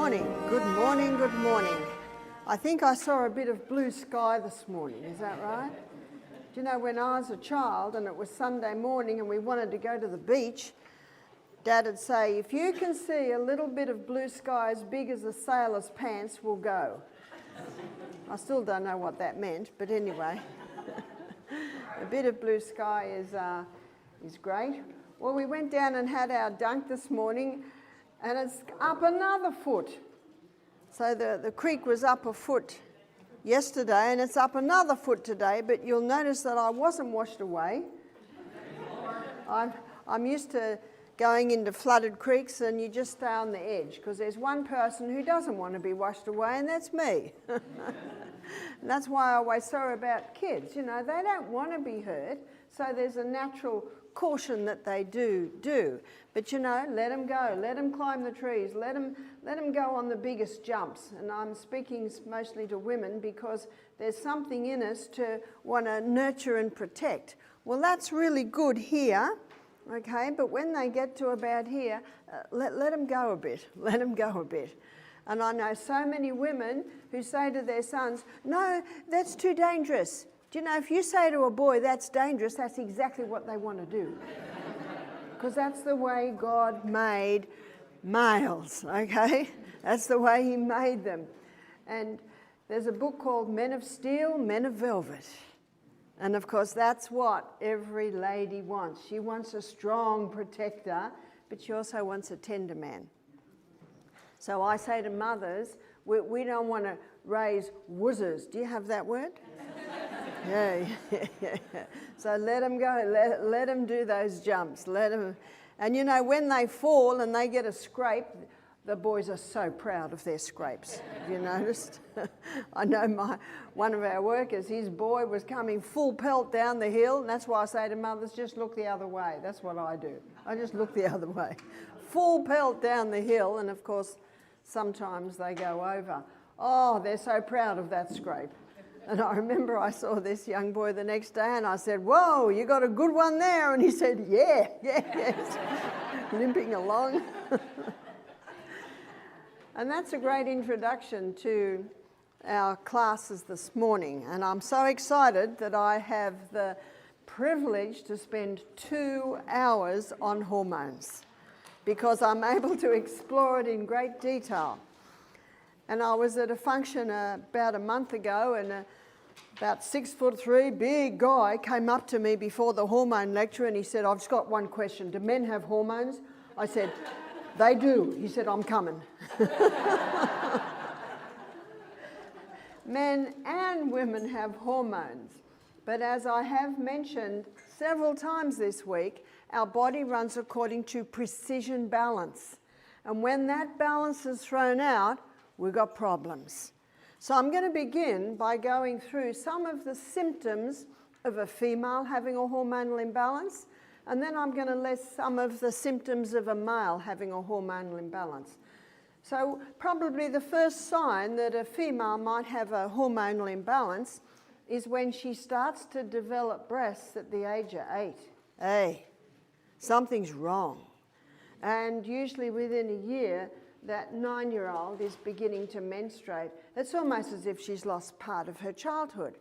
morning, good morning, good morning. I think I saw a bit of blue sky this morning, is that right? Do you know, when I was a child and it was Sunday morning and we wanted to go to the beach, Dad would say, if you can see a little bit of blue sky as big as a sailor's pants, we'll go. I still don't know what that meant, but anyway. A bit of blue sky is great. Well, we went down and had our dunk this morning, and it's up another foot. So the creek was up a foot yesterday, and it's up another foot today, but you'll notice that I wasn't washed away. I'm used to going into flooded creeks, and you just stay on the edge, because there's one person who doesn't want to be washed away, and that's me. And that's why I always say about kids, you know, they don't want to be hurt, so there's a natural caution that they do. But, you know, let them go, let them climb the trees, let them go on the biggest jumps. And I'm speaking mostly to women because there's something in us to want to nurture and protect. Well, that's really good here, okay, but when they get to about here, let them go a bit, let them go a bit. And I know so many women who say to their sons, no, that's too dangerous. Do you know, if you say to a boy, that's dangerous, that's exactly what they want to do. Because that's the way God made males, okay? That's the way he made them. And there's a book called Men of Steel, Men of Velvet. And of course, that's what every lady wants. She wants a strong protector, but she also wants a tender man. So I say to mothers, we don't want to raise wuzzers. Do you have that word? Yeah. So let them go, let them do those jumps, let them. And you know, when they fall and they get a scrape, the boys are so proud of their scrapes. Have you noticed? I know one of our workers, his boy was coming full pelt down the hill, and that's why I say to mothers, just look the other way. That's what I do. I just look the other way. Full pelt down the hill, and of course, sometimes they go over. Oh, they're so proud of that scrape. And I remember I saw this young boy the next day and I said, whoa, you got a good one there? And he said, yes, limping along. And that's a great introduction to our classes this morning. And I'm so excited that I have the privilege to spend 2 hours on hormones because I'm able to explore it in great detail. And I was at a function about a month ago, and about 6'3", big guy came up to me before the hormone lecture, and he said, I've just got one question. Do men have hormones? I said, they do. He said, I'm coming. Men and women have hormones. But as I have mentioned several times this week, our body runs according to precision balance. And when that balance is thrown out, we've got problems. So I'm going to begin by going through some of the symptoms of a female having a hormonal imbalance, and then I'm going to list some of the symptoms of a male having a hormonal imbalance. So probably the first sign that a female might have a hormonal imbalance is when she starts to develop breasts at the age of 8. Hey, something's wrong. And usually within a year, that 9-year-old is beginning to menstruate. It's almost as if she's lost part of her childhood.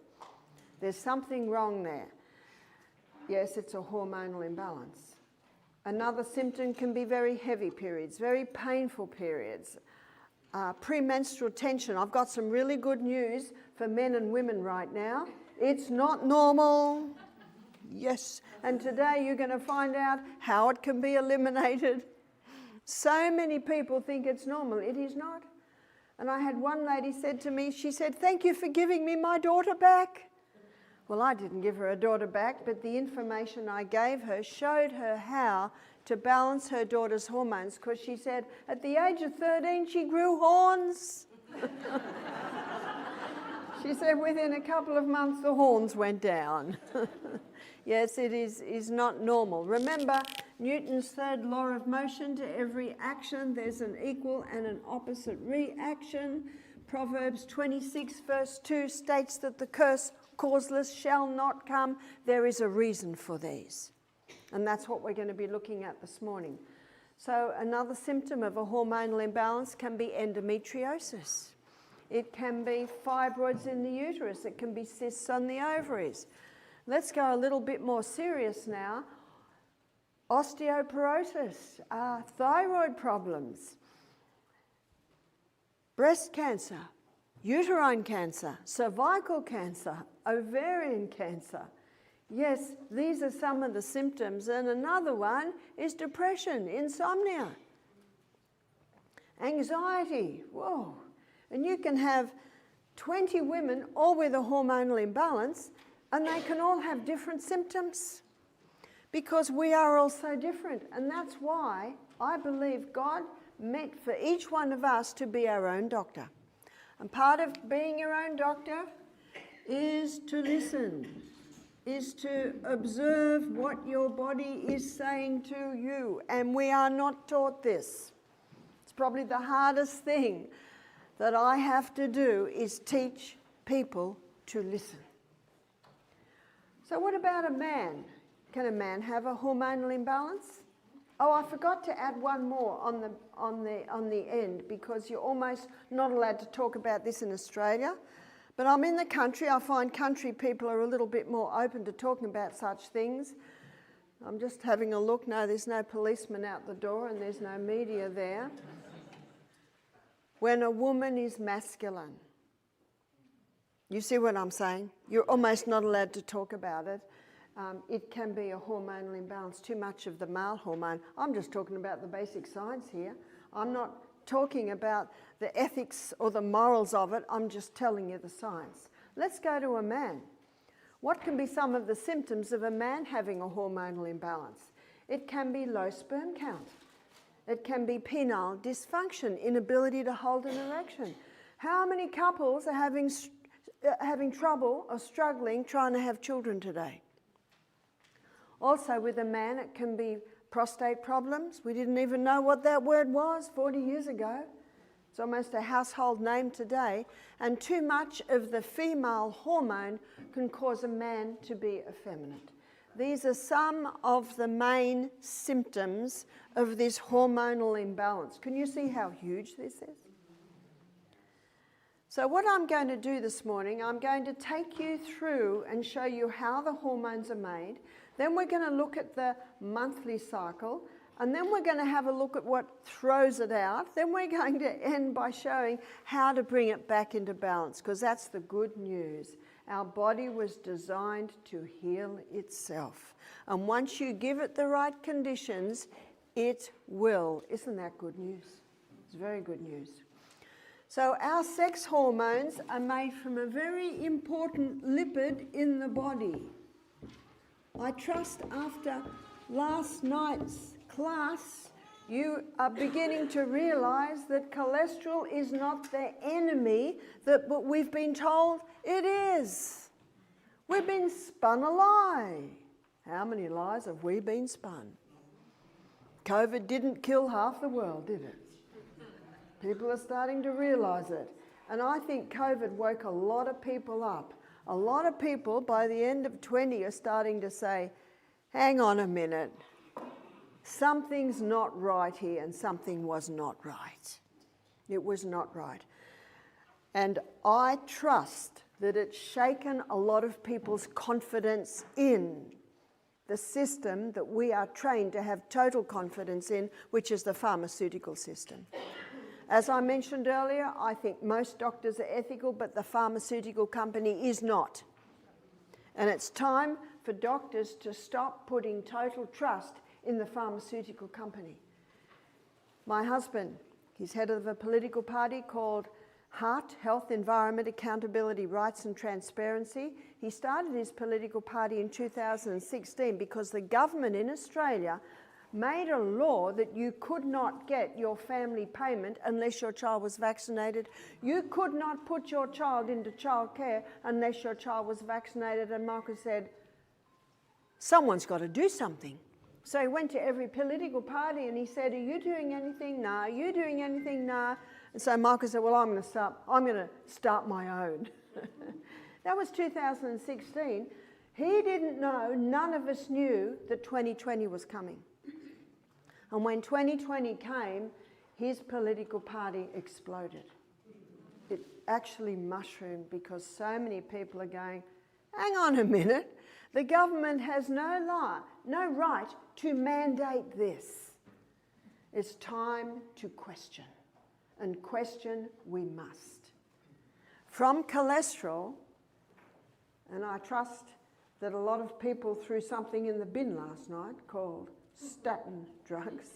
There's something wrong there. Yes, it's a hormonal imbalance. Another symptom can be very heavy periods, very painful periods, premenstrual tension. I've got some really good news for men and women right now. It's not normal. Yes, and today you're going to find out how it can be eliminated. So many people think it's normal. It is not. And I had one lady said to me, she said, thank you for giving me my daughter back. Well, I didn't give her a daughter back, but the information I gave her showed her how to balance her daughter's hormones, because she said at the age of 13, she grew horns. She said within a couple of months, the horns went down. Yes, it is not normal. Remember, Newton's third law of motion: to every action there's an equal and an opposite reaction. Proverbs 26 verse 2 states that the curse causeless shall not come. There is a reason for these. And that's what we're going to be looking at this morning. So another symptom of a hormonal imbalance can be endometriosis. It can be fibroids in the uterus. It can be cysts on the ovaries. Let's go a little bit more serious now. Osteoporosis, thyroid problems, breast cancer, uterine cancer, cervical cancer, ovarian cancer. Yes, these are some of the symptoms. And another one is depression, insomnia, anxiety. Whoa. And you can have 20 women all with a hormonal imbalance, and they can all have different symptoms because we are all so different. And that's why I believe God meant for each one of us to be our own doctor. And part of being your own doctor is to listen, is to observe what your body is saying to you. And we are not taught this. It's probably the hardest thing that I have to do is teach people to listen. So what about a man? Can a man have a hormonal imbalance? Oh, I forgot to add one more on the end, because you're almost not allowed to talk about this in Australia. But I'm in the country. I find country people are a little bit more open to talking about such things. I'm just having a look. No, there's no policeman out the door and there's no media there. When a woman is masculine, you see what I'm saying? You're almost not allowed to talk about it. It can be a hormonal imbalance, too much of the male hormone. I'm just talking about the basic science here. I'm not talking about the ethics or the morals of it. I'm just telling you the science. Let's go to a man. What can be some of the symptoms of a man having a hormonal imbalance? It can be low sperm count. It can be penile dysfunction, inability to hold an erection. How many couples are having trouble or struggling trying to have children today? Also with a man, it can be prostate problems. We didn't even know what that word was 40 years ago. It's almost a household name today. And too much of the female hormone can cause a man to be effeminate. These are some of the main symptoms of this hormonal imbalance. Can you see how huge this is? So what I'm going to do this morning, I'm going to take you through and show you how the hormones are made. Then we're going to look at the monthly cycle, and then we're going to have a look at what throws it out. Then we're going to end by showing how to bring it back into balance, because that's the good news. Our body was designed to heal itself. And once you give it the right conditions, it will. Isn't that good news? It's very good news. So our sex hormones are made from a very important lipid in the body. I trust after last night's class, you are beginning to realize that cholesterol is not the enemy that we've been told it is. We've been spun a lie. How many lies have we been spun? COVID didn't kill half the world, did it? People are starting to realize it. And I think COVID woke a lot of people up. A lot of people by the end of 20 are starting to say, hang on a minute, something's not right here, and something was not right. It was not right. And I trust that it's shaken a lot of people's confidence in the system that we are trained to have total confidence in, which is the pharmaceutical system. As I mentioned earlier, I think most doctors are ethical, but the pharmaceutical company is not. And it's time for doctors to stop putting total trust in the pharmaceutical company. My husband, he's head of a political party called HEART, Health, Environment, Accountability, Rights and Transparency. He started his political party in 2016 because the government in Australia made a law that you could not get your family payment unless your child was vaccinated. You could not put your child into childcare unless your child was vaccinated. And Michael said, someone's got to do something. So he went to every political party and he said, are you doing anything? No. Are you doing anything? No. And so Michael said, well, I'm going to start my own. That was 2016. He didn't know, none of us knew that 2020 was coming. And when 2020 came, his political party exploded. It actually mushroomed because so many people are going, hang on a minute, the government has no right to mandate this. It's time to question, and question we must. From cholesterol, and I trust that a lot of people threw something in the bin last night called statin drugs.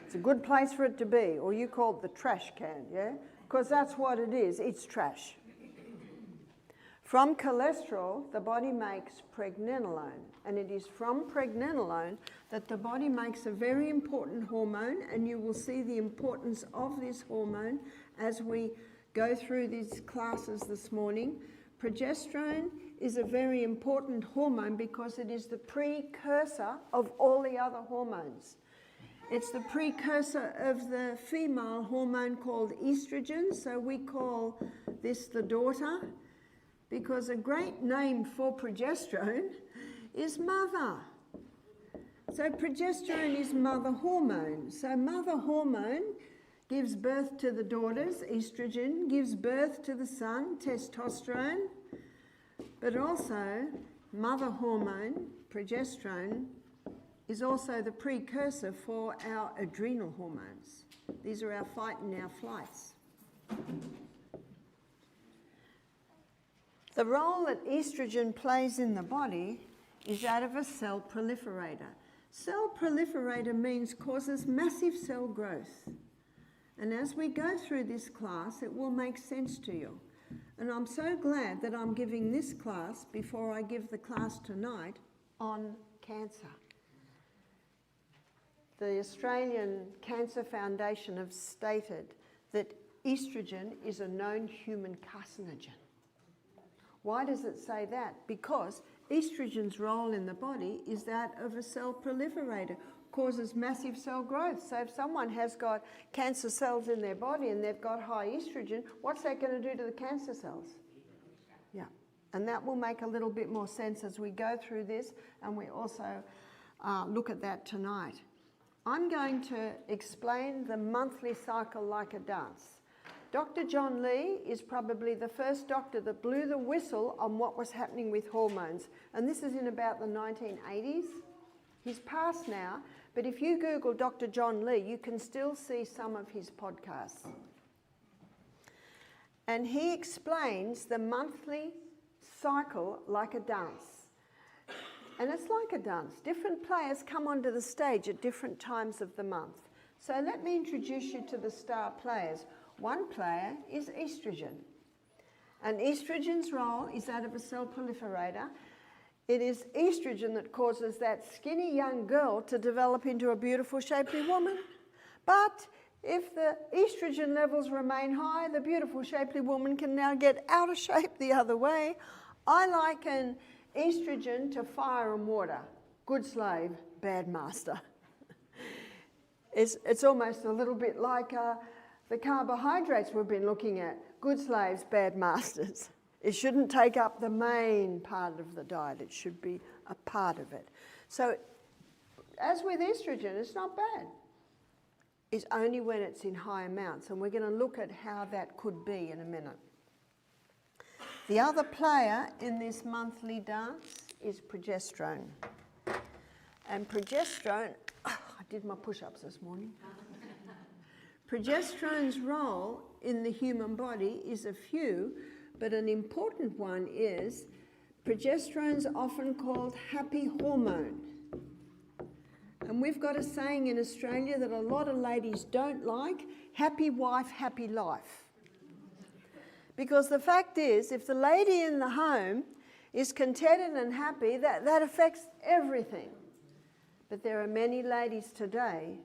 It's a good place for it to be, or you call it the trash can, yeah? Because that's what it is, it's trash. From cholesterol, the body makes pregnenolone, and it is from pregnenolone that the body makes a very important hormone, and you will see the importance of this hormone as we go through these classes this morning. Progesterone is a very important hormone because it is the precursor of all the other hormones. It's the precursor of the female hormone called estrogen, so we call this the daughter, because a great name for progesterone is mother. So progesterone is mother hormone. So mother hormone gives birth to the daughters, estrogen, gives birth to the son, testosterone, but also mother hormone, progesterone, is also the precursor for our adrenal hormones. These are our fight and our flights. The role that estrogen plays in the body is that of a cell proliferator. Cell proliferator means causes massive cell growth. And as we go through this class, it will make sense to you. And I'm so glad that I'm giving this class before I give the class tonight on cancer. The Australian Cancer Foundation have stated that estrogen is a known human carcinogen. Why does it say that? Because estrogen's role in the body is that of a cell proliferator, causes massive cell growth. So if someone has got cancer cells in their body and they've got high estrogen, what's that going to do to the cancer cells? Yeah, and that will make a little bit more sense as we go through this, and we also look at that tonight. I'm going to explain the monthly cycle like a dance. Dr. John Lee is probably the first doctor that blew the whistle on what was happening with hormones. And this is in about the 1980s. He's passed now, but if you Google Dr. John Lee, you can still see some of his podcasts. And he explains the monthly cycle like a dance. And it's like a dance. Different players come onto the stage at different times of the month. So let me introduce you to the star players. One player is estrogen. And estrogen's role is that of a cell proliferator. It is estrogen that causes that skinny young girl to develop into a beautiful, shapely woman. But if the estrogen levels remain high, the beautiful, shapely woman can now get out of shape the other way. I liken estrogen to fire and water. Good slave, bad master. It's almost a little bit like the carbohydrates we've been looking at. Good slaves, bad masters. It shouldn't take up the main part of the diet. It should be a part of it. So as with estrogen, it's not bad. It's only when it's in high amounts. And we're going to look at how that could be in a minute. The other player in this monthly dance is progesterone. And progesterone, I did my push-ups this morning. Progesterone's role in the human body is a few, but an important one is progesterone's often called happy hormone. And we've got a saying in Australia that a lot of ladies don't like, happy wife, happy life. Because the fact is, if the lady in the home is contented and happy, that affects everything. But there are many ladies today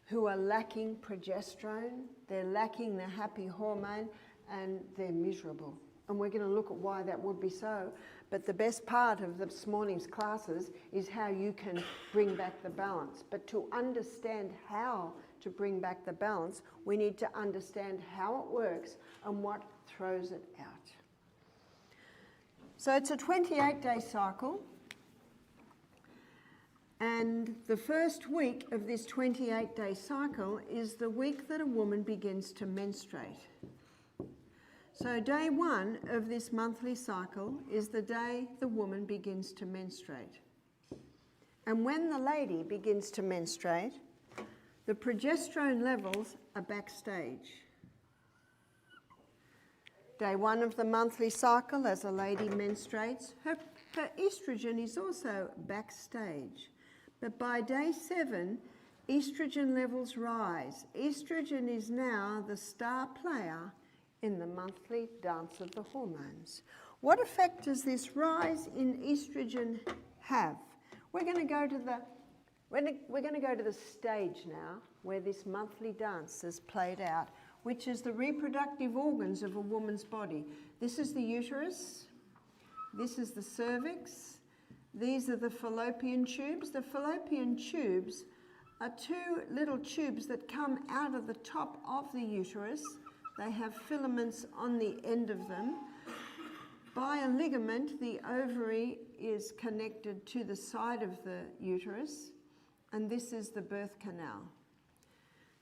who are lacking progesterone, they're lacking the happy hormone, and they're miserable. And we're going to look at why that would be so. But the best part of this morning's classes is how you can bring back the balance. But to understand how to bring back the balance, we need to understand how it works and what throws it out. So it's a 28-day cycle. And the first week of this 28-day cycle is the week that a woman begins to menstruate. So day 1 of this monthly cycle is the day the woman begins to menstruate. And when the lady begins to menstruate, the progesterone levels are backstage. Day 1 of the monthly cycle, as a lady menstruates, her estrogen is also backstage. But by day 7, estrogen levels rise. Estrogen is now the star player in the monthly dance of the hormones. What effect does this rise in estrogen have? We're going to go to the stage now where this monthly dance is played out, which is the reproductive organs of a woman's body. This is the uterus, this is the cervix, these are the fallopian tubes. The fallopian tubes are 2 little tubes that come out of the top of the uterus. They have filaments on the end of them. By a ligament, the ovary is connected to the side of the uterus, and this is the birth canal.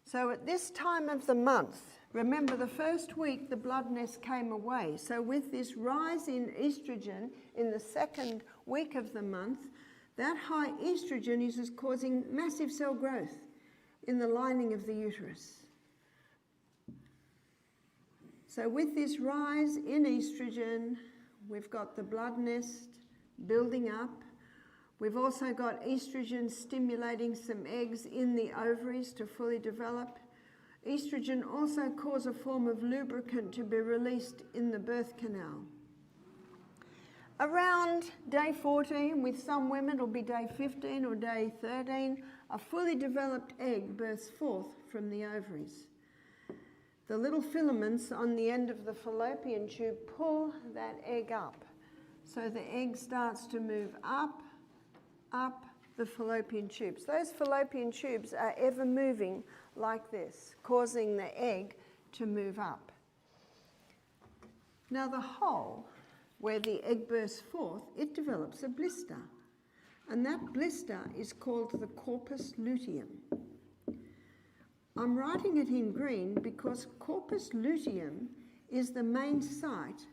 So at this time of the month, remember the first week the bloodness came away. So with this rise in estrogen in the second week of the month, that high estrogen is causing massive cell growth in the lining of the uterus. So with this rise in estrogen, we've got the blood nest building up. We've also got estrogen stimulating some eggs in the ovaries to fully develop. Estrogen also causes a form of lubricant to be released in the birth canal. Around day 14, with some women it'll be day 15 or day 13, a fully developed egg bursts forth from the ovaries. The little filaments on the end of the fallopian tube pull that egg up. So the egg starts to move up the fallopian tubes. Those fallopian tubes are ever moving like this, causing the egg to move up. Now the hole where the egg bursts forth, it develops a blister. And that blister is called the corpus luteum. I'm writing it in green because corpus luteum is the main site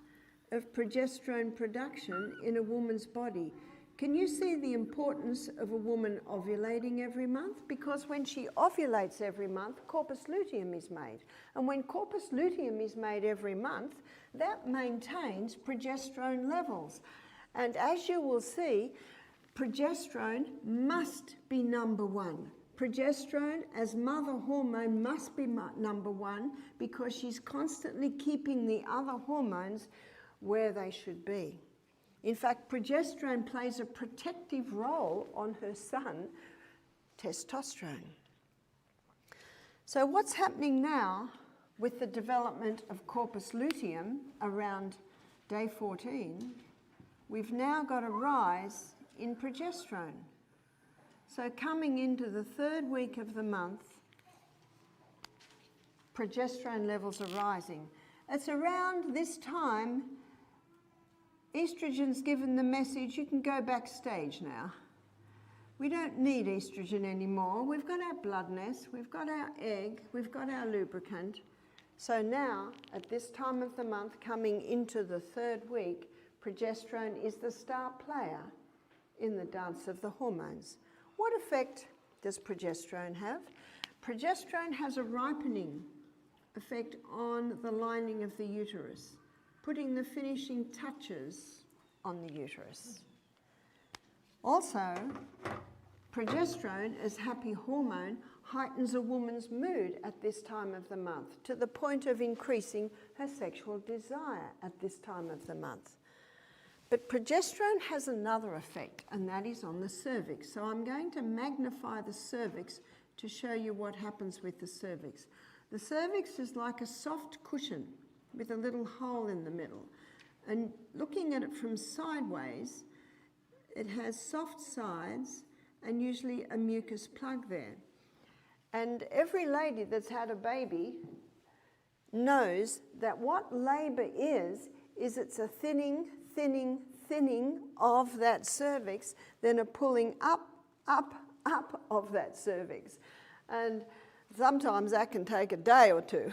of progesterone production in a woman's body. Can you see the importance of a woman ovulating every month? Because when she ovulates every month, corpus luteum is made. And when corpus luteum is made every month, that maintains progesterone levels. And as you will see, progesterone must be number 1. Progesterone as mother hormone must be number 1 because she's constantly keeping the other hormones where they should be. In fact, progesterone plays a protective role on her son, testosterone. So what's happening now with the development of corpus luteum around day 14? We've now got a rise in progesterone. So coming into the 3rd week of the month, progesterone levels are rising. It's around this time estrogen's given the message, you can go backstage now. We don't need estrogen anymore. We've got our blood nest, we've got our egg, we've got our lubricant. So now, at this time of the month, coming into the 3rd week, progesterone is the star player in the dance of the hormones. What effect does progesterone have? Progesterone has a ripening effect on the lining of the uterus, putting the finishing touches on the uterus. Also, progesterone as happy hormone heightens a woman's mood at this time of the month to the point of increasing her sexual desire at this time of the month. But progesterone has another effect, and that is on the cervix. So I'm going to magnify the cervix to show you what happens with the cervix. The cervix is like a soft cushion with a little hole in the middle. And looking at it from sideways, it has soft sides and usually a mucus plug there. And every lady that's had a baby knows that what labour is it's a thinning of that cervix, then a pulling up up of that cervix. And sometimes that can take a day or two,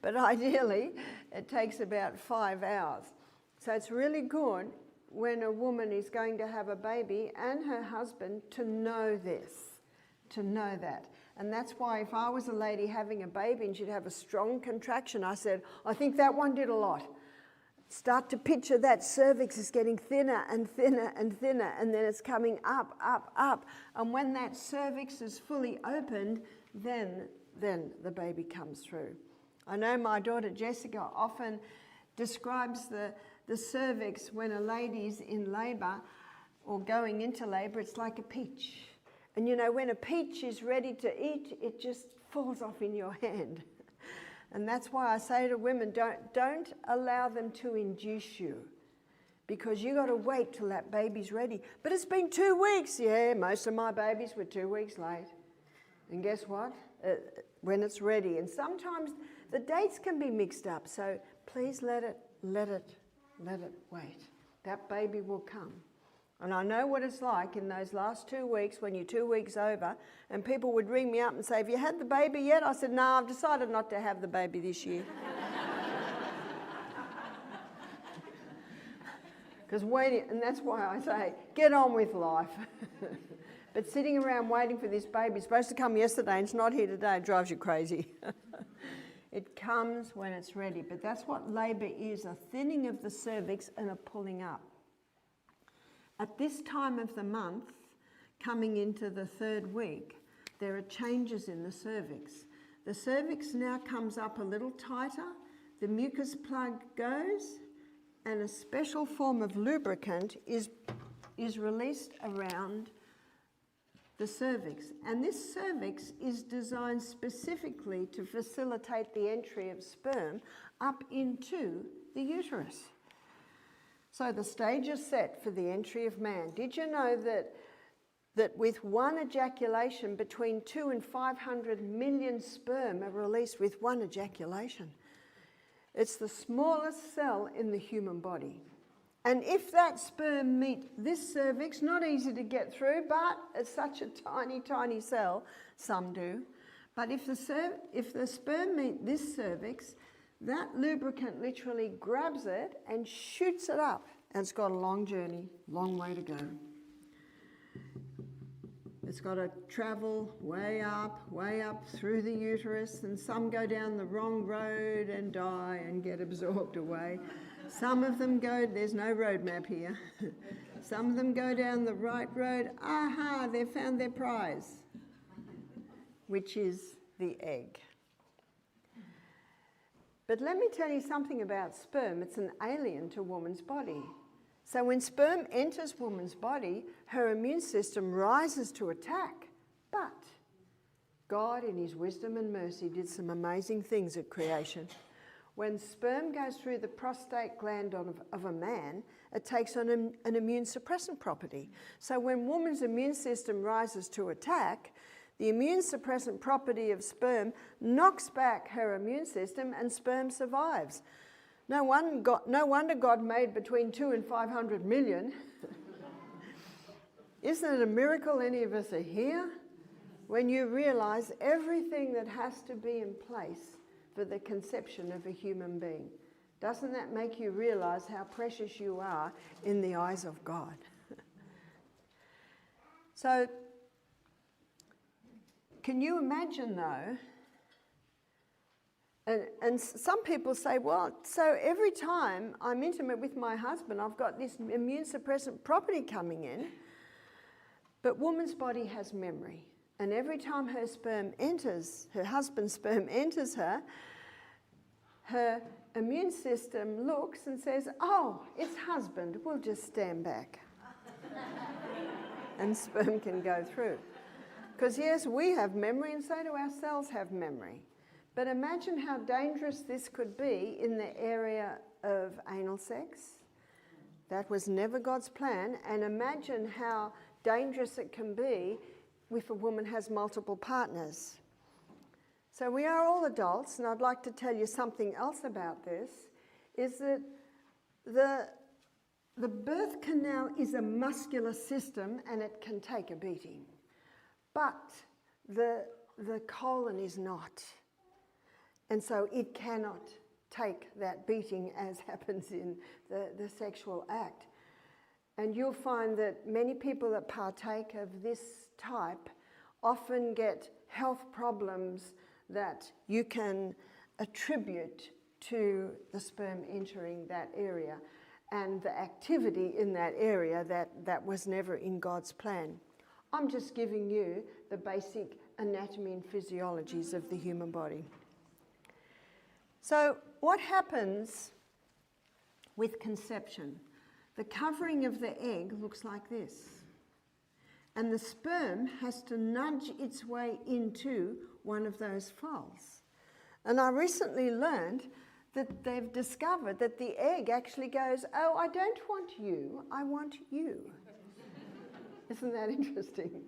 but ideally it takes about 5 hours. So it's really good when a woman is going to have a baby and her husband to know this, to know that. And that's why if I was a lady having a baby and she'd have a strong contraction, I said, I think that one did a lot. Start to picture that cervix is getting thinner and thinner and thinner, and then it's coming up, up, up. And when that cervix is fully opened, then the baby comes through. I know my daughter Jessica often describes the cervix when a lady's in labour or going into labour, it's like a peach. And you know, when a peach is ready to eat, it just falls off in your hand. And that's why I say to women, don't allow them to induce you, because you got to wait till that baby's ready. But it's been 2 weeks. Yeah, most of my babies were 2 weeks late. And guess what? When it's ready. And sometimes the dates can be mixed up. So please let it wait. That baby will come. And I know what it's like in those last 2 weeks when you're 2 weeks over, and people would ring me up and say, have you had the baby yet? I said, no, I've decided not to have the baby this year. Because waiting, and that's why I say, get on with life. But sitting around waiting for this baby, it's supposed to come yesterday and it's not here today, it drives you crazy. It comes when it's ready. But that's what labour is, a thinning of the cervix and a pulling up. At this time of the month, coming into the 3rd week, there are changes in the cervix. The cervix now comes up a little tighter, the mucus plug goes, and a special form of lubricant is released around the cervix. And this cervix is designed specifically to facilitate the entry of sperm up into the uterus. So the stage is set for the entry of man. Did you know that with one ejaculation, between 2 and 500 million sperm are released with one ejaculation? It's the smallest cell in the human body. And if that sperm meet this cervix, not easy to get through, but it's such a tiny, tiny cell, some do. But if the sperm meet this cervix, that lubricant literally grabs it and shoots it up. And it's got a long journey, long way to go. It's got to travel way up through the uterus, and some go down the wrong road and die and get absorbed away. Some of them go, there's no road map here. Some of them go down the right road. Aha, they've found their prize, which is the egg. But let me tell you something about sperm. It's an alien to woman's body. So when sperm enters woman's body, her immune system rises to attack. But God, in his wisdom and mercy, did some amazing things at creation. When sperm goes through the prostate gland of a man, it takes on an immune suppressant property. So when woman's immune system rises to attack, the immune suppressant property of sperm knocks back her immune system and sperm survives. No wonder God made between 2 and 500 million. Isn't it a miracle any of us are here? When you realise everything that has to be in place for the conception of a human being. Doesn't that make you realise how precious you are in the eyes of God? So, can you imagine though, and some people say, well, so every time I'm intimate with my husband, I've got this immune suppressant property coming in, but woman's body has memory. And every time her sperm enters, her husband's sperm enters her immune system looks and says, oh, it's husband, we'll just stand back. And sperm can go through. Because yes, we have memory, and so do our cells have memory. But imagine how dangerous this could be in the area of anal sex. That was never God's plan. And imagine how dangerous it can be if a woman has multiple partners. So we are all adults, and I'd like to tell you something else about this, is that The birth canal is a muscular system and it can take a beating. But the colon is not. And so it cannot take that beating as happens in the sexual act. And you'll find that many people that partake of this type often get health problems that you can attribute to the sperm entering that area and the activity in that area that was never in God's plan. I'm just giving you the basic anatomy and physiologies of the human body. So what happens with conception? The covering of the egg looks like this. And the sperm has to nudge its way into one of those folds. And I recently learned that they've discovered that the egg actually goes, oh, I don't want you, I want you. Isn't that interesting?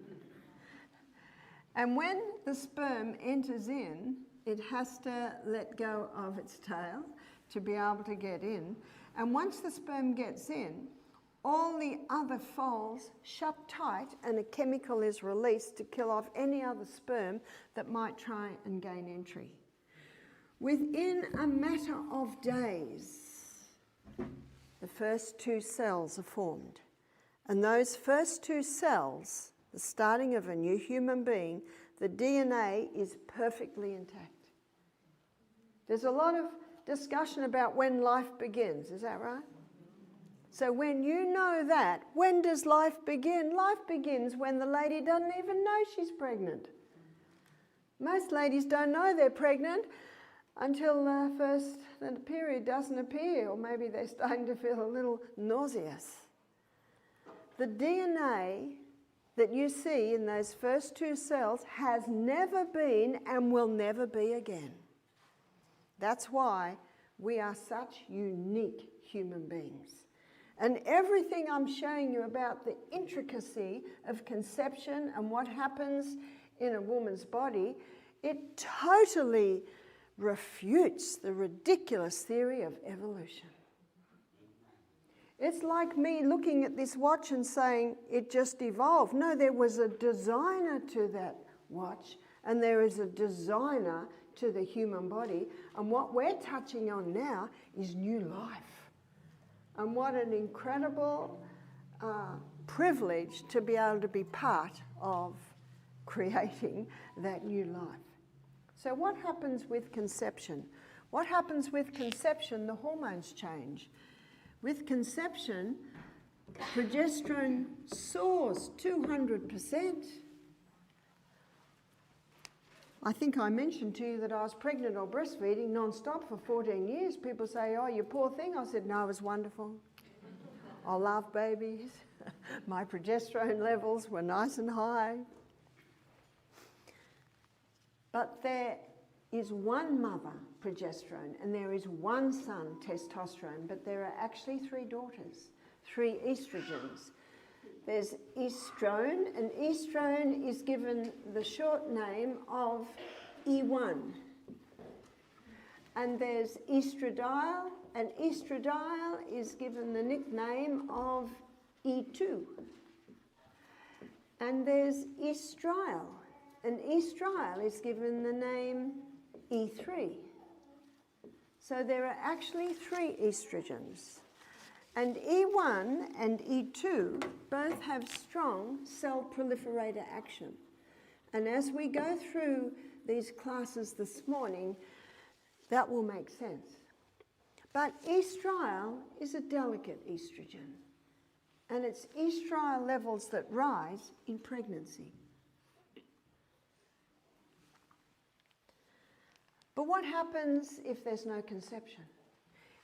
And when the sperm enters in, it has to let go of its tail to be able to get in. And once the sperm gets in, all the other folds shut tight and a chemical is released to kill off any other sperm that might try and gain entry. Within a matter of days, the first 2 cells are formed. And those first 2 cells, the starting of a new human being, the DNA is perfectly intact. There's a lot of discussion about when life begins, is that right? So when you know that, when does life begin? Life begins when the lady doesn't even know she's pregnant. Most ladies don't know they're pregnant until the period doesn't appear, or maybe they're starting to feel a little nauseous. The DNA that you see in those first 2 cells has never been and will never be again. That's why we are such unique human beings. And everything I'm showing you about the intricacy of conception and what happens in a woman's body, it totally refutes the ridiculous theory of evolution. It's like me looking at this watch and saying it just evolved. No, there was a designer to that watch, and there is a designer to the human body. And what we're touching on now is new life. And what an incredible privilege to be able to be part of creating that new life. So what happens with conception? What happens with conception? The hormones change. With conception, progesterone soars 200%. I think I mentioned to you that I was pregnant or breastfeeding non-stop for 14 years. People say, oh, you poor thing. I said, no, it was wonderful. I love babies. My progesterone levels were nice and high. But there is one mother, progesterone, and there is one son, testosterone, but there are actually 3 daughters, 3 estrogens. There's estrone, and estrone is given the short name of E1. And there's estradiol, and estradiol is given the nickname of E2. And there's estriol, and estriol is given the name E3. So there are actually 3 estrogens. And E1 and E2 both have strong cell proliferator action. And as we go through these classes this morning, that will make sense. But estriol is a delicate estrogen, and it's estriol levels that rise in pregnancy. But what happens if there's no conception?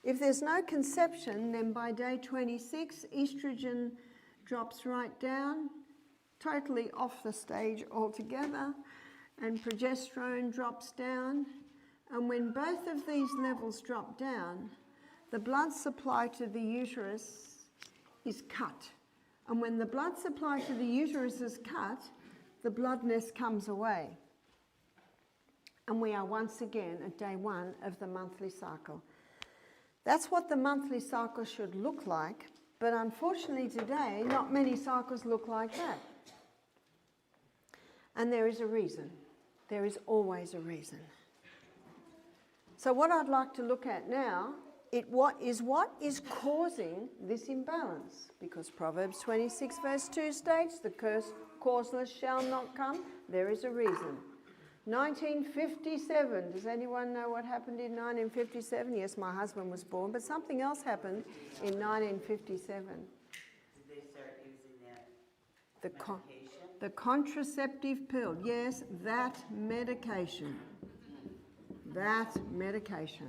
If there's no conception, then by day 26, estrogen drops right down, totally off the stage altogether, and progesterone drops down. And when both of these levels drop down, the blood supply to the uterus is cut. And when the blood supply to the uterus is cut, the bloodness comes away. And we are once again at day 1 of the monthly cycle. That's what the monthly cycle should look like But unfortunately today, not many cycles look like that. And there is a reason. There is always a reason. So what I'd like to look at now, what is causing this imbalance? Because Proverbs 26 verse 2 states, the causeless shall not come. There is a reason. 1957, does anyone know what happened in 1957? Yes, my husband was born, but something else happened in 1957. Did they start using that medication? The contraceptive pill, yes, that medication. That medication.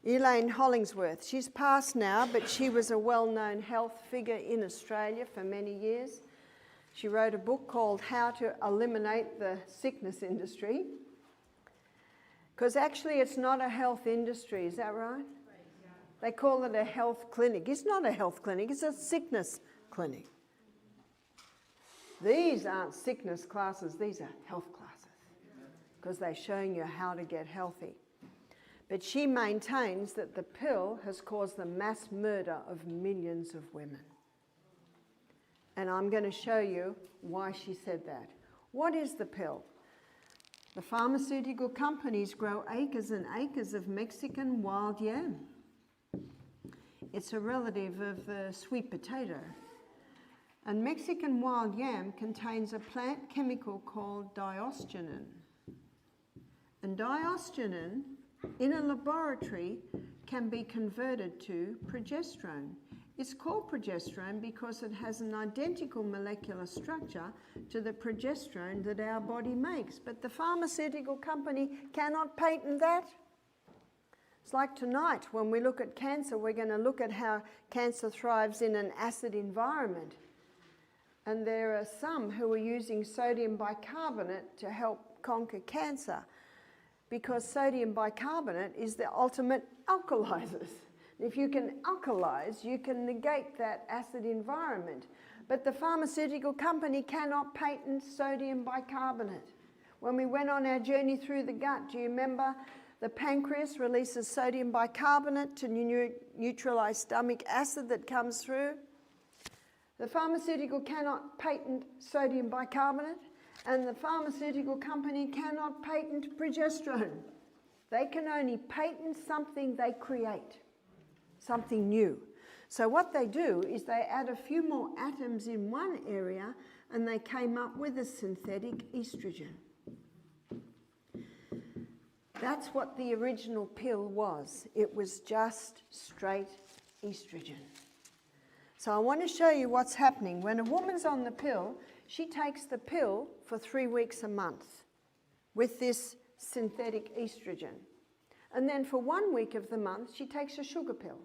Elaine Hollingsworth, she's passed now, but she was a well-known health figure in Australia for many years. She wrote a book called How to Eliminate the Sickness Industry. Because actually it's not a health industry, is that right? They call it a health clinic. It's not a health clinic, it's a sickness clinic. These aren't sickness classes, these are health classes. Because they're showing you how to get healthy. But she maintains that the pill has caused the mass murder of millions of women. And I'm going to show you why she said that. What is the pill? The pharmaceutical companies grow acres and acres of Mexican wild yam. It's a relative of the sweet potato. And Mexican wild yam contains a plant chemical called diosgenin. And diosgenin, in a laboratory, can be converted to progesterone. It's called progesterone because it has an identical molecular structure to the progesterone that our body makes. But the pharmaceutical company cannot patent that. It's like tonight, when we look at cancer, we're going to look at how cancer thrives in an acid environment. And there are some who are using sodium bicarbonate to help conquer cancer, because sodium bicarbonate is the ultimate alkalizers. If you can alkalize, you can negate that acid environment. But the pharmaceutical company cannot patent sodium bicarbonate. When we went on our journey through the gut, do you remember the pancreas releases sodium bicarbonate to neutralize stomach acid that comes through? The pharmaceutical cannot patent sodium bicarbonate, and the pharmaceutical company cannot patent progesterone. They can only patent something they create. Something new. So what they do is they add a few more atoms in one area and they came up with a synthetic estrogen. That's what the original pill was. It was just straight estrogen. So I want to show you what's happening. When a woman's on the pill, she takes the pill for 3 weeks a month with this synthetic estrogen. And then for 1 week of the month, she takes a sugar pill.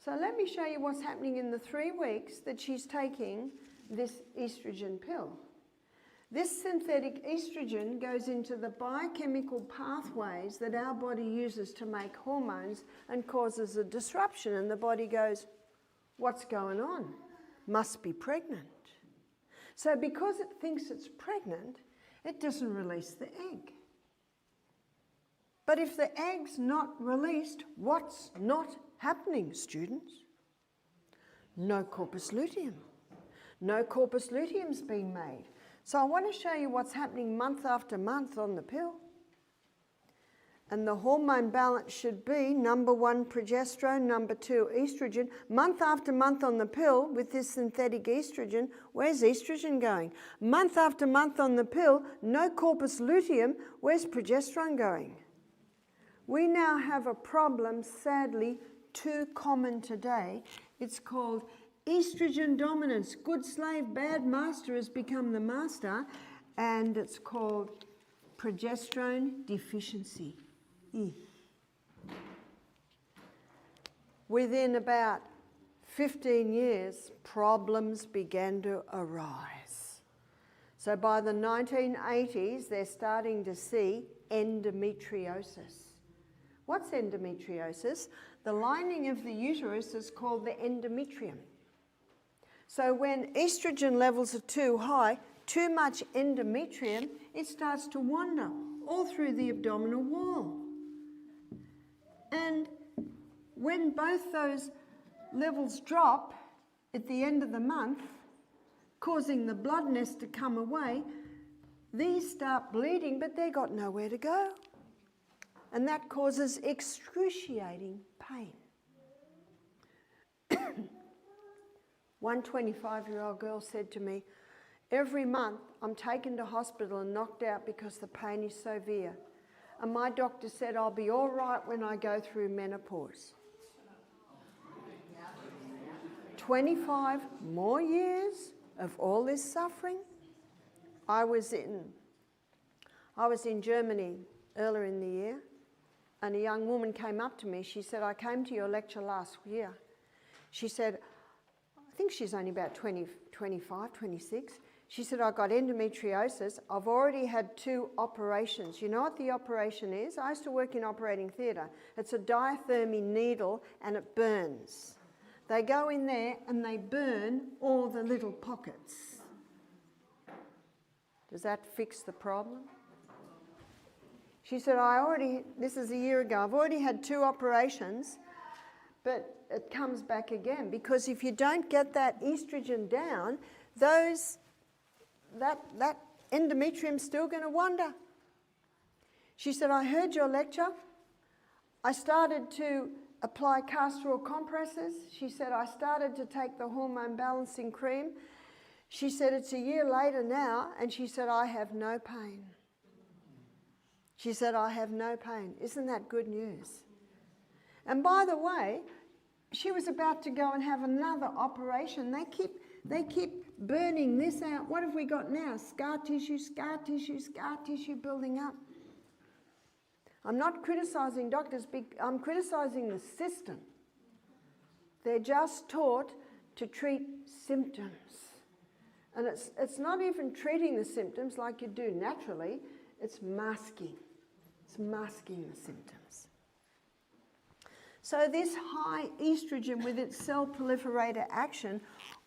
So let me show you what's happening in the 3 weeks that she's taking this estrogen pill. This synthetic estrogen goes into the biochemical pathways that our body uses to make hormones and causes a disruption, and the body goes, what's going on? Must be pregnant. So because it thinks it's pregnant, it doesn't release the egg. But if the egg's not released, what's not happening, students? No corpus luteum. No corpus luteum's being made. So I want to show you what's happening month after month on the pill. And the hormone balance should be number 1 progesterone, number 2 estrogen. Month after month on the pill with this synthetic estrogen, where's estrogen going? Month after month on the pill, no corpus luteum, where's progesterone going? We now have a problem, sadly, too common today. It's called estrogen dominance. Good slave, bad master has become the master, and it's called progesterone deficiency. Within about 15 years, problems began to arise. So by the 1980s, they're starting to see endometriosis. What's endometriosis? The lining of the uterus is called the endometrium. So when estrogen levels are too high, too much endometrium, it starts to wander all through the abdominal wall. And when both those levels drop at the end of the month, causing the bloodness to come away. These start bleeding, but they've got nowhere to go. And that causes excruciating pain. One 25-year-old girl said to me, every month I'm taken to hospital and knocked out because the pain is severe. And my doctor said I'll be all right when I go through menopause. 25 more years of all this suffering. I was in Germany earlier in the year, and a young woman came up to me. She said, I came to your lecture last year. She said, I think she's only about 25, 26. She said, I got endometriosis. I've already had 2 operations. You know what the operation is? I used to work in operating theatre. It's a diathermy needle and it burns. They go in there and they burn all the little pockets. Does that fix the problem? She said, this is a year ago, I've already had 2 operations, but it comes back again, because if you don't get that estrogen down, that endometrium's still going to wander. She said, I heard your lecture. I started to apply castor oil compresses. She said, I started to take the hormone balancing cream. She said, it's a year later now, and she said, I have no pain. She said, I have no pain. Isn't that good news? And by the way, she was about to go and have another operation. They keep burning this out. What have we got now? Scar tissue, scar tissue, scar tissue building up. I'm not criticising doctors, I'm criticising the system. They're just taught to treat symptoms. And it's not even treating the symptoms like you do naturally, it's masking. It's masking the symptoms. So this high estrogen with its cell proliferator action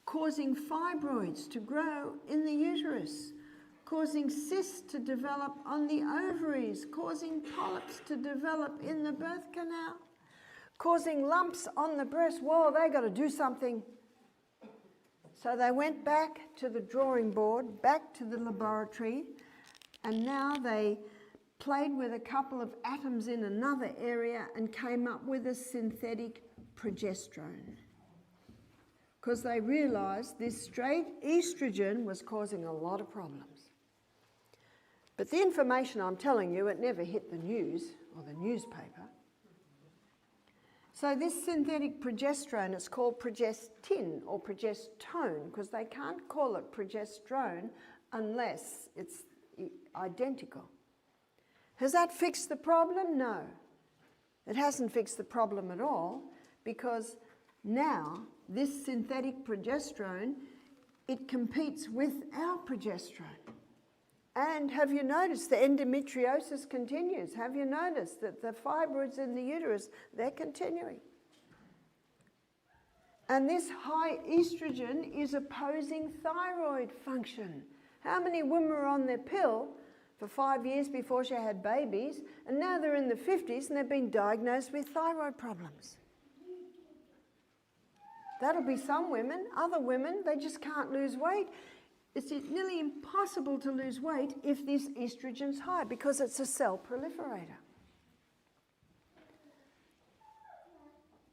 causing fibroids to grow in the uterus, causing cysts to develop on the ovaries, causing polyps to develop in the birth canal, causing lumps on the breast. Whoa, they got to do something. So they went back to the drawing board, back to the laboratory, and now they played with a couple of atoms in another area and came up with a synthetic progesterone. Because they realised this straight estrogen was causing a lot of problems. But the information I'm telling you, it never hit the news or the newspaper. So this synthetic progesterone is called progestin or progestone, because they can't call it progesterone unless it's identical. Has that fixed the problem? No. It hasn't fixed the problem at all, because now this synthetic progesterone, it competes with our progesterone. And have you noticed the endometriosis continues? Have you noticed that the fibroids in the uterus, they're continuing? And this high estrogen is opposing thyroid function. How many women were on their pill for 5 years before she had babies, and now they're in the 50s and they've been diagnosed with thyroid problems? That'll be some women. Other women, they just can't lose weight. It's nearly impossible to lose weight if this estrogen's high, because it's a cell proliferator.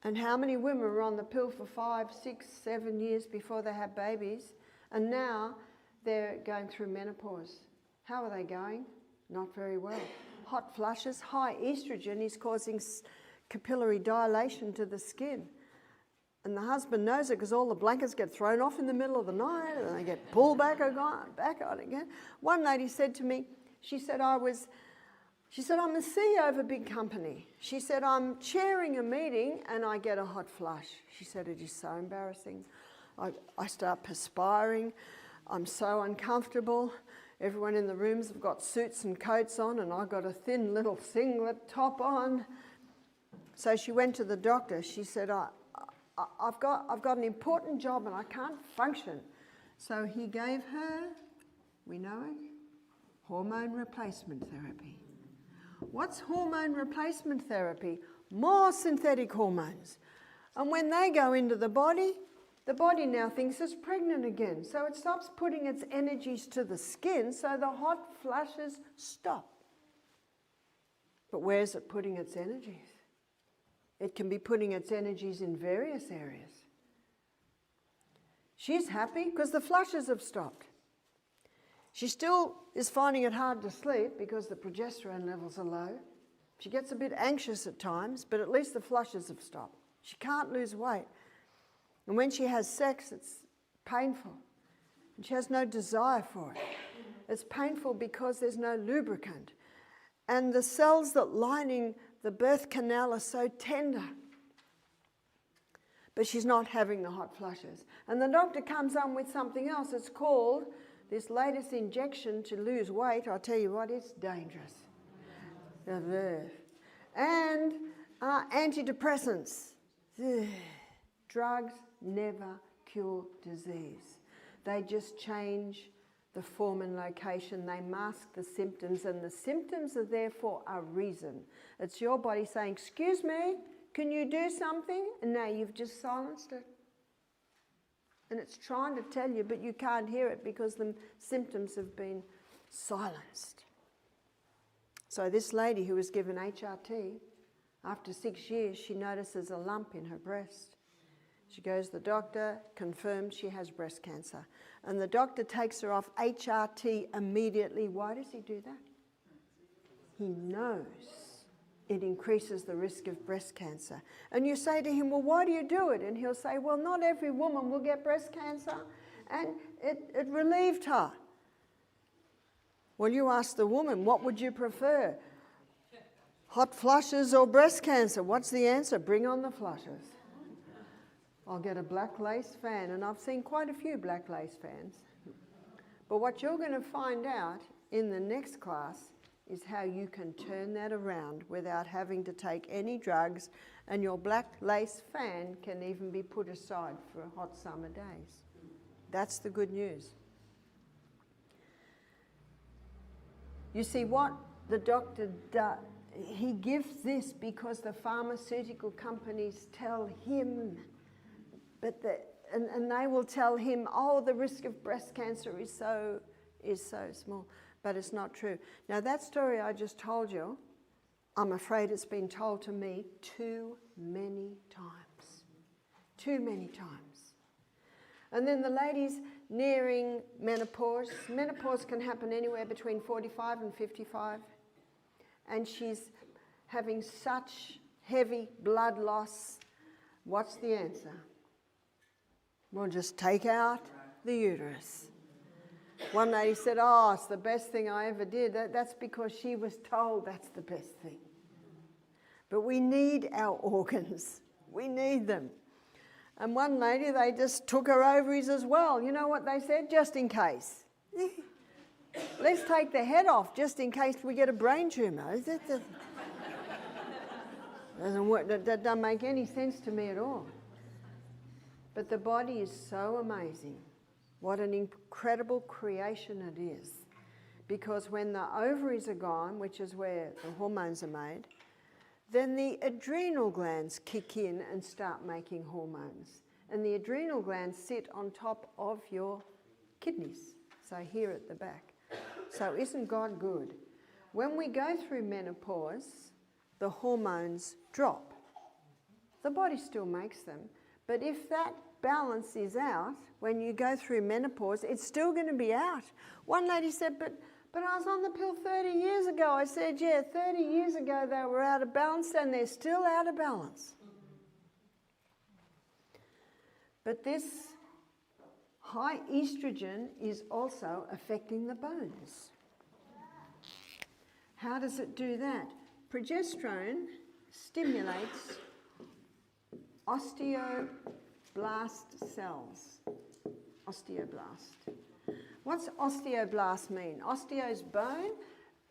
And how many women were on the pill for 5, 6, 7 years before they had babies, and now they're going through menopause? How are they going? Not very well. Hot flushes, high estrogen is causing capillary dilation to the skin. And the husband knows it because all the blankets get thrown off in the middle of the night and they get pulled back on again. One lady said to me, she said, I'm the CEO of a big company. She said, I'm chairing a meeting and I get a hot flush. She said, it is so embarrassing. I start perspiring. I'm so uncomfortable. Everyone in the rooms have got suits and coats on and I've got a thin little singlet top on. So she went to the doctor. She said, I've got an important job and I can't function. So he gave her, we know it, hormone replacement therapy. What's hormone replacement therapy? More synthetic hormones. And when they go into the body now thinks it's pregnant again. So it stops putting its energies to the skin, so the hot flushes stop. But where's it putting its energies? It can be putting its energies in various areas. She's happy because the flushes have stopped. She still is finding it hard to sleep because the progesterone levels are low. She gets a bit anxious at times, but at least the flushes have stopped. She can't lose weight. And when she has sex, it's painful. And she has no desire for it. It's painful because there's no lubricant. And the cells that lining the birth canal are so tender. But she's not having the hot flushes. And the doctor comes on with something else. It's called this latest injection to lose weight. I'll tell you what, it's dangerous. And antidepressants. Drugs never cure disease. They just change the form and location. They mask the symptoms, and the symptoms are there for a reason. It's your body saying, excuse me, can you do something? And now you've just silenced it. And it's trying to tell you, but you can't hear it because the symptoms have been silenced. So this lady who was given HRT, after 6 years, she notices a lump in her breast. She goes to the doctor, confirms she has breast cancer. And the doctor takes her off HRT immediately. Why does he do that? He knows it increases the risk of breast cancer. And you say to him, well, why do you do it? And he'll say, well, not every woman will get breast cancer. And it relieved her. Well, you ask the woman, what would you prefer? Hot flushes or breast cancer? What's the answer? Bring on the flushes. I'll get a black lace fan, and I've seen quite a few black lace fans. But what you're going to find out in the next class is how you can turn that around without having to take any drugs, and your black lace fan can even be put aside for hot summer days. That's the good news. You see, what the doctor does, he gives this because the pharmaceutical companies tell him, and they will tell him, oh, the risk of breast cancer is so small. But it's not true. Now, that story I just told you, I'm afraid it's been told to me too many times. Too many times. And then the ladies nearing menopause. Menopause can happen anywhere between 45 and 55. And she's having such heavy blood loss. What's the answer? We'll just take out the uterus. One lady said, oh, it's the best thing I ever did. That's because she was told that's the best thing. But we need our organs. We need them. And one lady, they just took her ovaries as well. You know what they said? Just in case. Let's take the head off just in case we get a brain tumour. Doesn't work. That doesn't make any sense to me at all. But the body is so amazing. What an incredible creation it is. Because when the ovaries are gone, which is where the hormones are made, then the adrenal glands kick in and start making hormones. And the adrenal glands sit on top of your kidneys, so here at the back. So isn't God good? When we go through menopause, the hormones drop. The body still makes them, but if that balance is out, when you go through menopause, it's still going to be out. One lady said, but I was on the pill 30 years ago. I said, yeah, 30 years ago they were out of balance and they're still out of balance. But this high estrogen is also affecting the bones. How does it do that? Progesterone stimulates osteoblast cells. Osteoblast. What's osteoblast mean? Osteo is bone,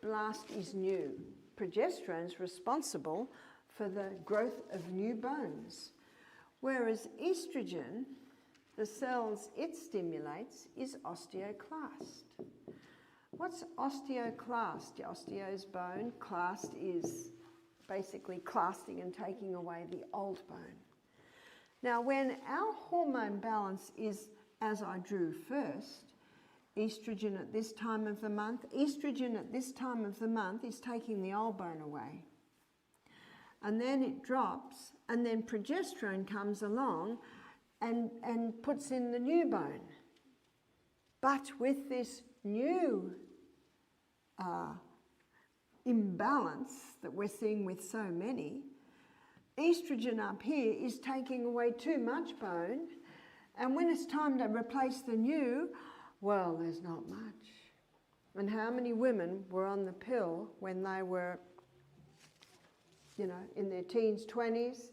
blast is new. Progesterone is responsible for the growth of new bones. Whereas estrogen, the cells it stimulates, is osteoclast. What's osteoclast? Osteo is bone, clast is basically clasting and taking away the old bone. Now, when our hormone balance is, as I drew first, estrogen at this time of the month, estrogen at this time of the month is taking the old bone away. And then it drops, and then progesterone comes along and puts in the new bone. But with this new imbalance that we're seeing with so many, estrogen up here is taking away too much bone, and when it's time to replace the new, well, there's not much. And how many women were on the pill when they were, in their teens, 20s,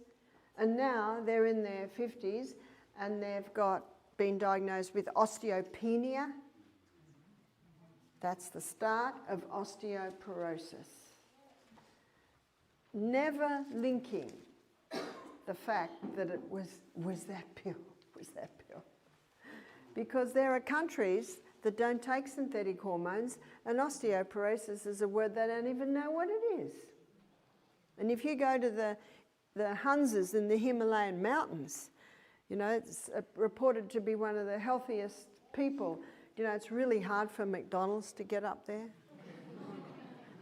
and now they're in their 50s and they've been diagnosed with osteopenia? That's the start of osteoporosis. Never linking the fact that it was that pill. Because there are countries that don't take synthetic hormones, and osteoporosis is a word they don't even know what it is. And if you go to the Hunsas in the Himalayan mountains, it's reported to be one of the healthiest people. It's really hard for McDonald's to get up there.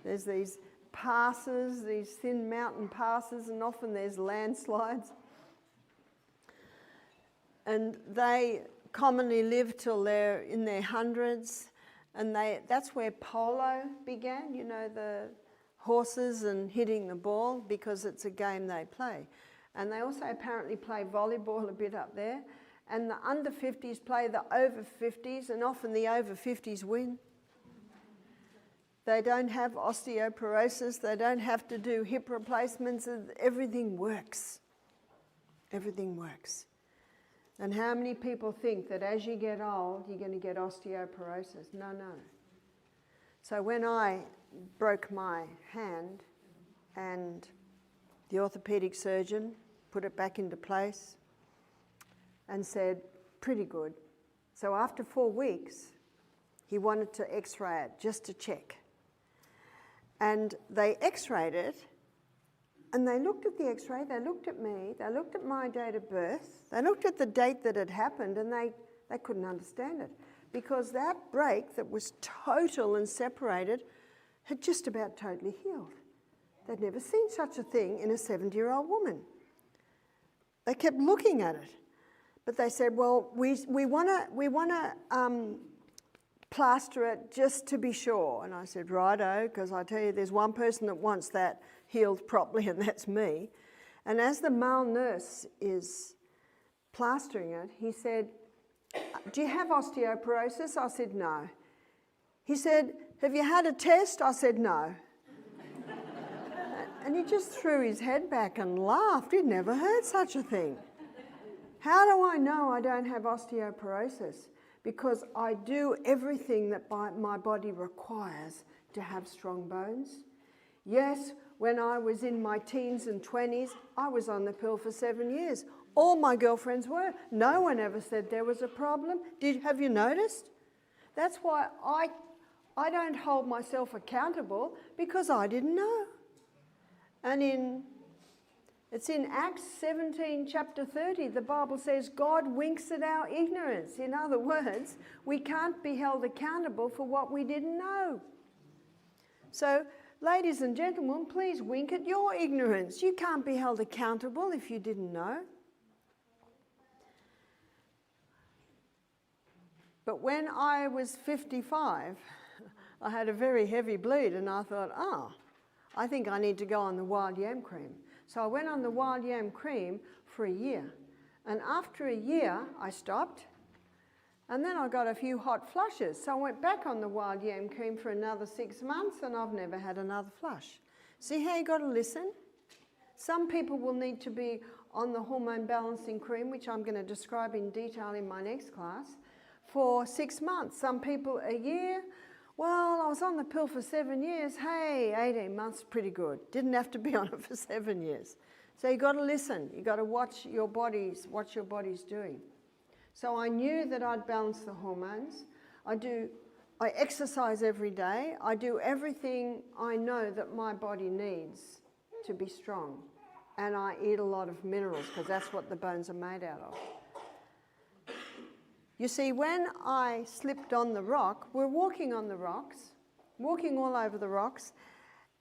There's these passes, these thin mountain passes, and often there's landslides. And they commonly live till they're in their hundreds, and that's where polo began, the horses and hitting the ball, because it's a game they play. And they also apparently play volleyball a bit up there, and the under 50s play the over 50s, and often the over 50s win. They don't have osteoporosis, they don't have to do hip replacements, everything works. Everything works. And how many people think that as you get old, you're going to get osteoporosis? No. So when I broke my hand and the orthopaedic surgeon put it back into place and said, pretty good. So after 4 weeks, he wanted to x-ray it just to check. And they x-rayed it, and they looked at the x-ray, they looked at me, they looked at my date of birth, they looked at the date that it happened, and they couldn't understand it. Because that break that was total and separated had just about totally healed. They'd never seen such a thing in a 70-year-old woman. They kept looking at it. But they said, well, we want to plaster it just to be sure. And I said, righto, because I tell you, there's one person that wants that healed properly, and that's me. And as the male nurse is plastering it, he said, do you have osteoporosis? I said, no. He said, have you had a test? I said, no. And he just threw his head back and laughed. He'd never heard such a thing. How do I know I don't have osteoporosis? Because I do everything that my body requires to have strong bones. Yes, when I was in my teens and 20s, I was on the pill for 7 years. All my girlfriends were. No one ever said there was a problem. Have you noticed? That's why I don't hold myself accountable, because I didn't know. And it's in Acts 17, chapter 30, the Bible says God winks at our ignorance. In other words, we can't be held accountable for what we didn't know. So, ladies and gentlemen, please wink at your ignorance. You can't be held accountable if you didn't know. But when I was 55, I had a very heavy bleed, and I thought, I think I need to go on the wild yam cream. So I went on the wild yam cream for a year. And after a year, I stopped. And then I got a few hot flushes. So I went back on the wild yam cream for another 6 months, and I've never had another flush. See how you got to listen? Some people will need to be on the hormone balancing cream, which I'm going to describe in detail in my next class, for 6 months. Some people a year. Well, I was on the pill for 7 years. Hey, 18 months, pretty good. Didn't have to be on it for 7 years. So you got to listen. You got to watch your body's doing. So I knew that I'd balance the hormones. I exercise every day. I do everything I know that my body needs to be strong. and I eat a lot of minerals because that's what the bones are made out of. You see, when I slipped on the rock, we're walking on the rocks, walking all over the rocks,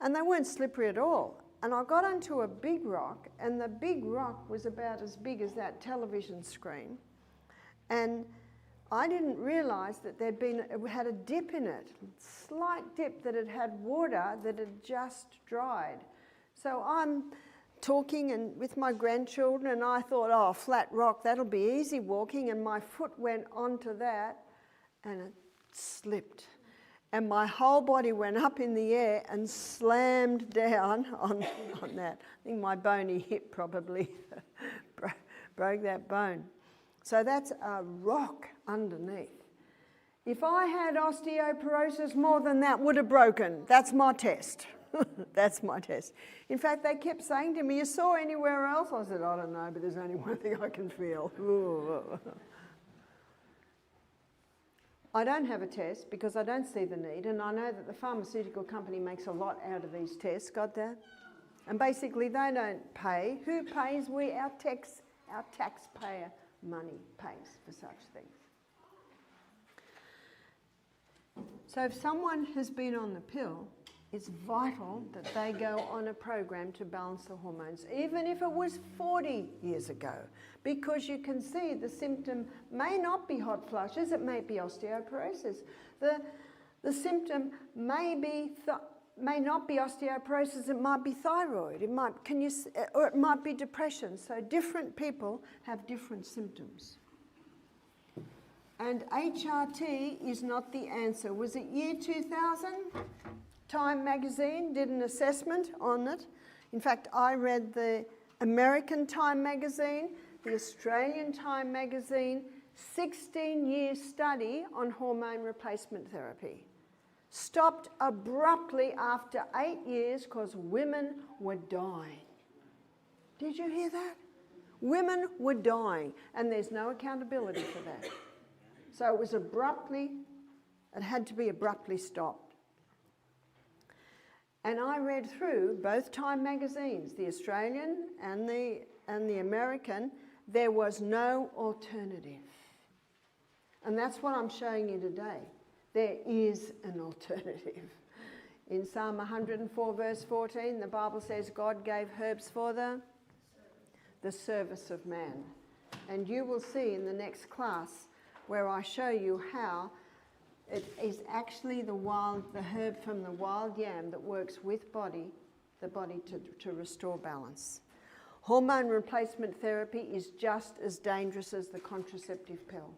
and they weren't slippery at all. And I got onto a big rock, and the big rock was about as big as that television screen. And I didn't realise that it had a dip in it, slight dip that it had water that had just dried. So I'm talking and with my grandchildren, and I thought, oh, flat rock, that'll be easy walking, and my foot went onto that and it slipped. And my whole body went up in the air and slammed down on that. I think my bony hip probably broke that bone. So that's a rock underneath. If I had osteoporosis, more than that would have broken. That's my test. That's my test. In fact, they kept saying to me, "You saw anywhere else?" I said, "I don't know, but there's only one thing I can feel." I don't have a test because I don't see the need, and I know that the pharmaceutical company makes a lot out of these tests. Got that? And basically, they don't pay. Who pays? Our taxpayer money pays for such things. So if someone has been on the pill, it's vital that they go on a program to balance the hormones, even if it was 40 years ago, because you can see the symptom may not be hot flushes, it may be osteoporosis. The symptom may not be osteoporosis, it might be thyroid, or it might be depression. So different people have different symptoms. And HRT is not the answer. Was it year 2000? Time magazine did an assessment on it. In fact, I read the American Time magazine, the Australian Time magazine, 16-year study on hormone replacement therapy. Stopped abruptly after 8 years because women were dying. Did you hear that? Women were dying, and there's no accountability for that. So it had to be abruptly stopped. And I read through both Time magazines, the Australian and the American. There was no alternative. And that's what I'm showing you today. There is an alternative. In Psalm 104 verse 14, the Bible says God gave herbs for the service of man. And you will see in the next class where I show you how it is actually the herb from the wild yam that works with the body to restore balance. Hormone replacement therapy is just as dangerous as the contraceptive pill.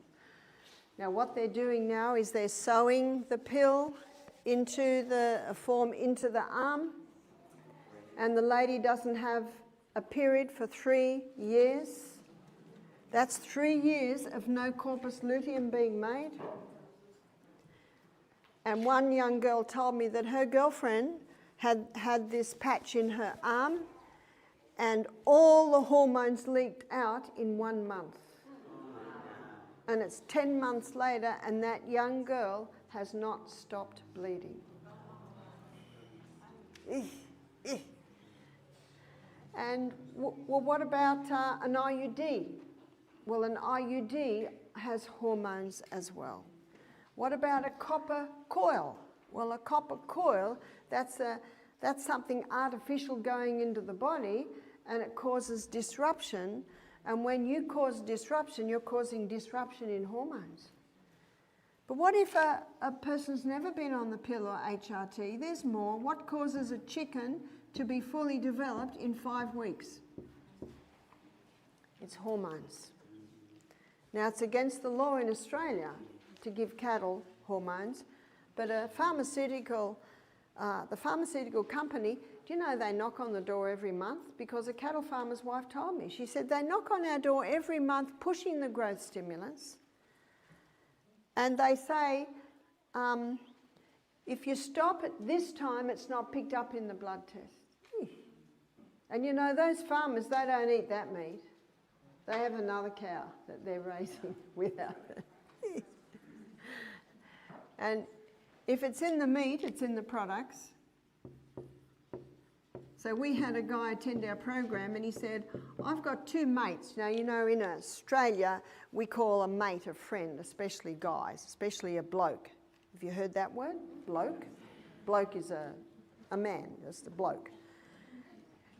Now what they're doing now is they're sewing the pill into the arm, and the lady doesn't have a period for 3 years. That's 3 years of no corpus luteum being made. And one young girl told me that her girlfriend had this patch in her arm, and all the hormones leaked out in 1 month. And it's 10 months later, and that young girl has not stopped bleeding. And well, what about an IUD? Well, an IUD has hormones as well. What about a copper coil? Well, a copper coil, that's something artificial going into the body, and it causes disruption. And when you cause disruption, you're causing disruption in hormones. But what if a person's never been on the pill or HRT? There's more. What causes a chicken to be fully developed in 5 weeks? It's hormones. Now, it's against the law in Australia to give cattle hormones, but the pharmaceutical company, do you know they knock on the door every month? Because a cattle farmer's wife told me. She said they knock on our door every month pushing the growth stimulants, and they say, if you stop at this time, it's not picked up in the blood test. And you know, those farmers, they don't eat that meat. They have another cow that they're raising without it. And if it's in the meat, it's in the products. So we had a guy attend our program and he said, I've got two mates. Now, you know, in Australia, we call a mate a friend, especially guys, especially a bloke. Have you heard that word? Bloke? Bloke is a man, just a bloke.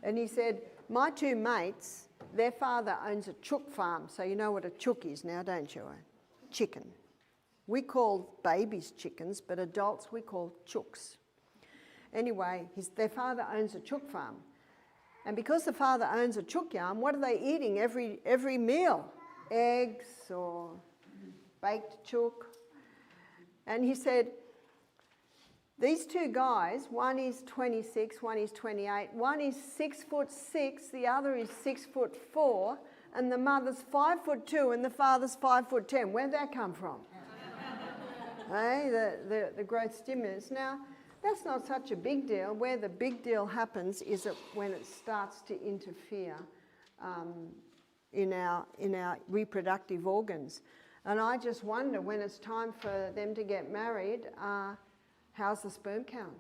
And he said, my two mates, their father owns a chook farm. So you know what a chook is now, don't you? A chicken. We call babies chickens, but adults we call chooks. Anyway, their father owns a chook farm. And because the father owns a chook farm, what are they eating every meal? Eggs or baked chook. And he said, these two guys, one is 26, one is 28, one is 6'6", the other is 6'4", and the mother's 5'2", and the father's 5'10". Where'd that come from? Hey, the growth stimulus. Now, that's not such a big deal. Where the big deal happens is when it starts to interfere in our reproductive organs. And I just wonder, when it's time for them to get married, how's the sperm count?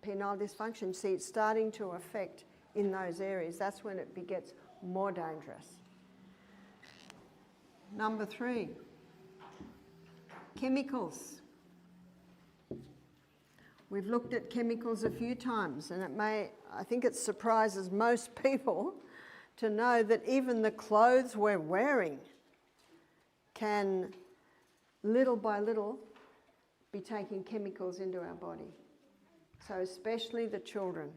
Penile dysfunction. See, it's starting to affect in those areas. That's when it gets more dangerous. Number 3, chemicals. We've looked at chemicals a few times, and I think it surprises most people to know that even the clothes we're wearing can, little by little, be taking chemicals into our body. So especially the children.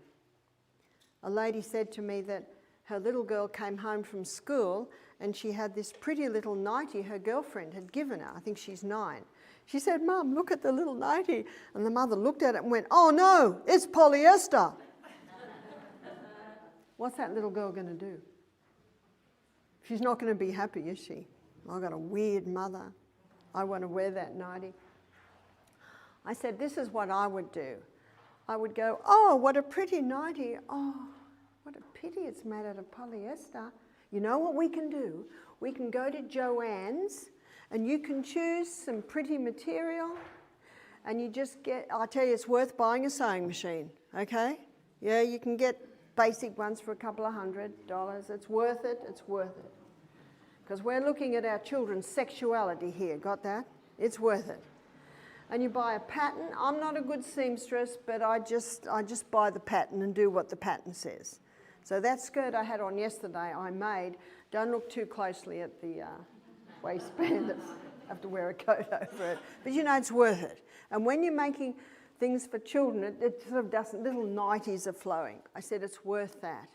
A lady said to me that her little girl came home from school and she had this pretty little nightie her girlfriend had given her. I think she's 9. She said, Mum, look at the little nightie. And the mother looked at it and went, oh no, it's polyester. What's that little girl going to do? She's not going to be happy, is she? I've got a weird mother. I want to wear that nightie. I said, this is what I would do. I would go, oh, what a pretty nightie. Oh, what a pity it's made out of polyester. You know what we can do? We can go to Joann's and you can choose some pretty material and you just get, I tell you, it's worth buying a sewing machine, okay? Yeah, you can get basic ones for a couple of $100. It's worth it, it's worth it. Because we're looking at our children's sexuality here, got that? It's worth it. And you buy a pattern. I'm not a good seamstress, but I just buy the pattern and do what the pattern says. So that skirt I had on yesterday, I made. Don't look too closely at the waistband. I have to wear a coat over it. But you know, it's worth it. And when you're making things for children, it sort of doesn't, little nighties are flowing. I said it's worth that.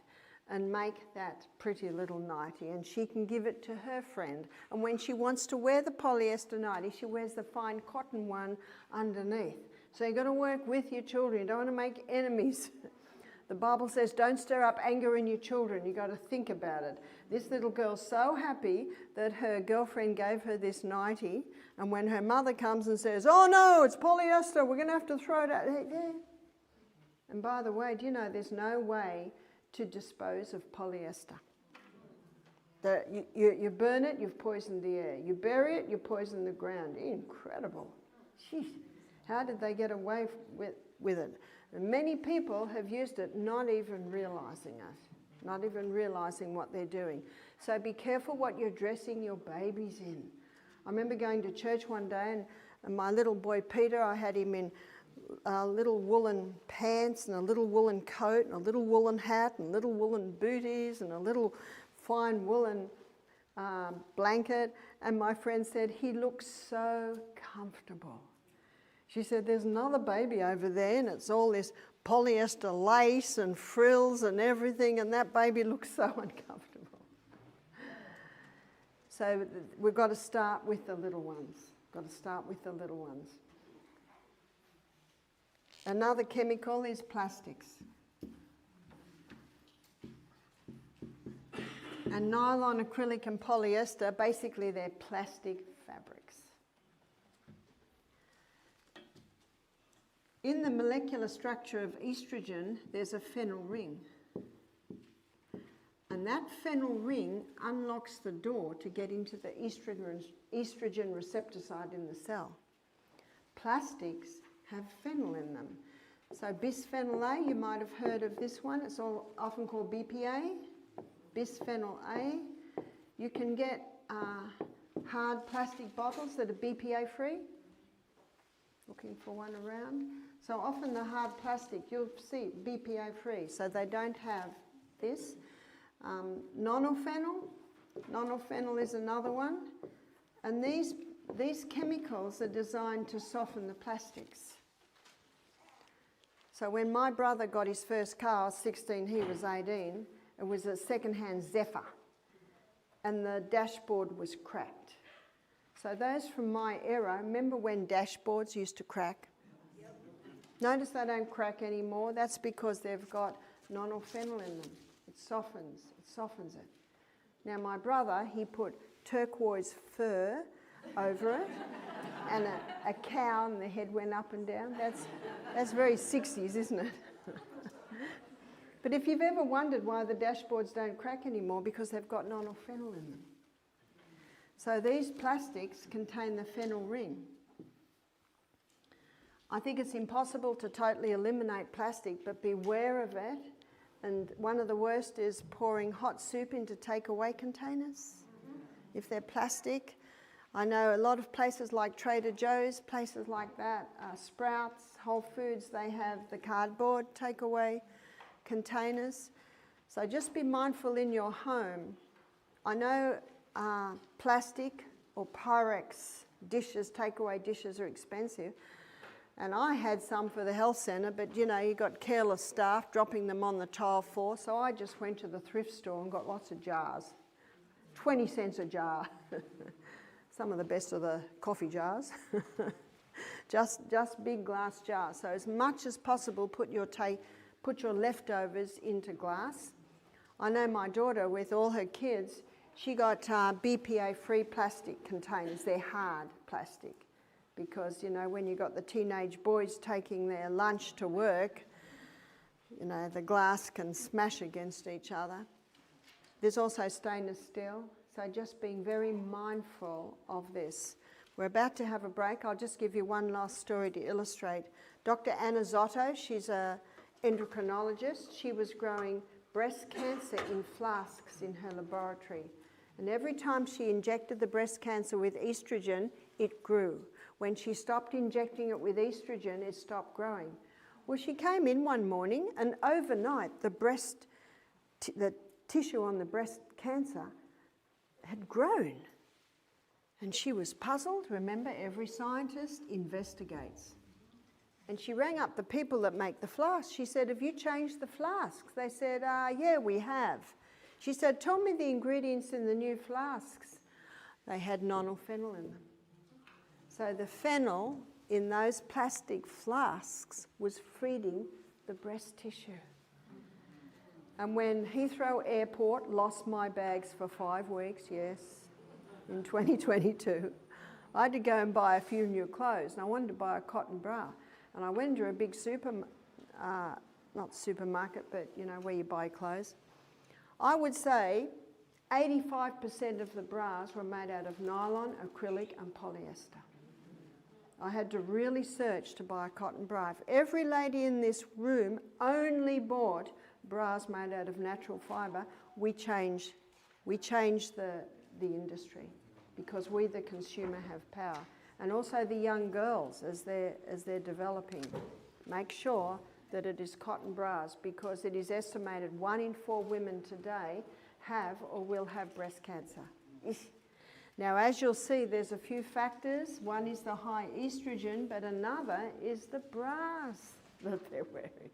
And make that pretty little nightie, and she can give it to her friend. And when she wants to wear the polyester nightie, she wears the fine cotton one underneath. So you've got to work with your children. You don't want to make enemies. The Bible says don't stir up anger in your children. You've got to think about it. This little girl's so happy that her girlfriend gave her this nightie, and when her mother comes and says, oh no, it's polyester, we're going to have to throw it out. And by the way, do you know there's no way to dispose of polyester? You burn it, you've poisoned the air. You bury it, you poison the ground. Incredible. Jeez, how did they get away with it? And many people have used it not even realising it, not even realising what they're doing. So be careful what you're dressing your babies in. I remember going to church one day and my little boy Peter, I had him in little woolen pants and a little woolen coat and a little woolen hat and little woolen booties and a little fine woolen blanket. And my friend said, he looks so comfortable. She said, there's another baby over there and it's all this polyester lace and frills and everything, and that baby looks so uncomfortable. So we've got to start with the little ones. Got to start with the little ones. Another chemical is plastics. And nylon, acrylic and polyester, basically they're plastic fabrics. In the molecular structure of estrogen, there's a phenyl ring. And that phenyl ring unlocks the door to get into the estrogen receptor site in the cell. Plastics have phenyl in them. So bisphenol A, you might have heard of this one. It's often called BPA, bisphenol A. You can get hard plastic bottles that are BPA free. Looking for one around. So often the hard plastic, you'll see BPA free, so they don't have this. Nonylphenol is another one. And these chemicals are designed to soften the plastics. So when my brother got his first car, I was 16, he was 18, it was a second-hand Zephyr, and the dashboard was cracked. So those from my era, remember when dashboards used to crack? Yep. Notice they don't crack anymore. That's because they've got nonylphenol in them. It softens it. Now my brother, he put turquoise fur over it and a cow, and the head went up and down. That's very 60s, isn't it? But if you've ever wondered why the dashboards don't crack anymore, because they've got nonylphenol in them. So these plastics contain the phenyl ring. I think it's impossible to totally eliminate plastic, but beware of it. And one of the worst is pouring hot soup into takeaway containers, if they're plastic. I know a lot of places like Trader Joe's, places like that, Sprouts, Whole Foods, they have the cardboard takeaway containers. So just be mindful in your home. I know plastic or Pyrex dishes, takeaway dishes are expensive. And I had some for the health centre, but you got careless staff dropping them on the tile floor, so I just went to the thrift store and got lots of jars. 20 cents a jar. Some of the best of the coffee jars. just big glass jars. So as much as possible, put your leftovers into glass. I know my daughter, with all her kids, she got BPA-free plastic containers. They're hard plastic because, when you got the teenage boys taking their lunch to work, the glass can smash against each other. There's also stainless steel, so just being very mindful of this. We're about to have a break. I'll just give you one last story to illustrate. Dr. Anna Zotto, she's an endocrinologist. She was growing breast cancer in flasks in her laboratory. And every time she injected the breast cancer with estrogen, it grew. When she stopped injecting it with estrogen, it stopped growing. Well, she came in one morning, and overnight, the tissue on the breast cancer had grown. And she was puzzled. Remember, every scientist investigates. And she rang up the people that make the flasks. She said, "Have you changed the flasks?" They said, "Yeah, we have." She said, "Tell me the ingredients in the new flasks." They had nonylphenol in them. So the phenol in those plastic flasks was feeding the breast tissue. And when Heathrow Airport lost my bags for 5 weeks, yes, in 2022, I had to go and buy a few new clothes, and I wanted to buy a cotton bra. And I went into a big not supermarket, but where you buy clothes. I would say 85% of the bras were made out of nylon, acrylic and polyester. I had to really search to buy a cotton bra. If every lady in this room only bought bras made out of natural fibre, we change the industry, because we, the consumer, have power. And also the young girls, as they're developing, make sure that it is cotton bras, because it is estimated 1 in 4 women today have or will have breast cancer. Now, as you'll see, there's a few factors. One is the high estrogen, but another is the bras that they're wearing.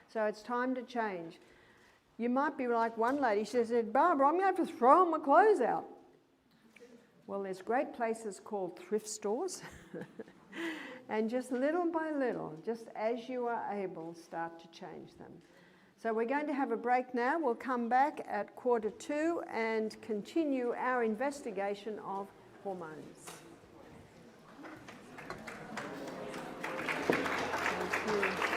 So it's time to change. You might be like one lady, she said, "Barbara, I'm going to have to throw all my clothes out." Well, there's great places called thrift stores. And just little by little, just as you are able, start to change them. So we're going to have a break now. We'll come back at 1:45 and continue our investigation of hormones. Thank you.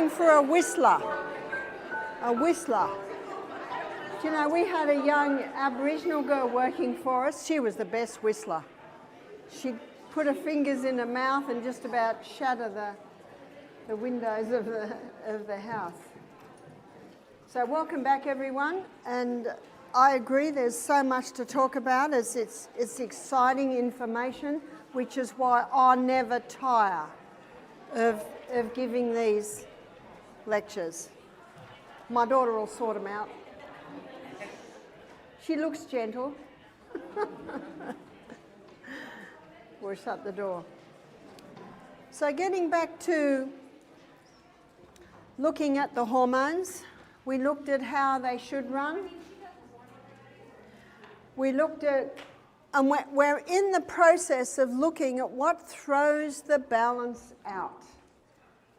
looking for a whistler. A whistler. Do you know, we had a young Aboriginal girl working for us. She was the best whistler. She'd put her fingers in her mouth and just about shatter the windows of the house. So welcome back, everyone. And I agree, there's so much to talk about. It's exciting information, which is why I never tire of giving these lectures. My daughter will sort them out. She looks gentle. We'll shut the door. So getting back to looking at the hormones, we looked at how they should run. We looked at, and we're in the process of looking at what throws the balance out.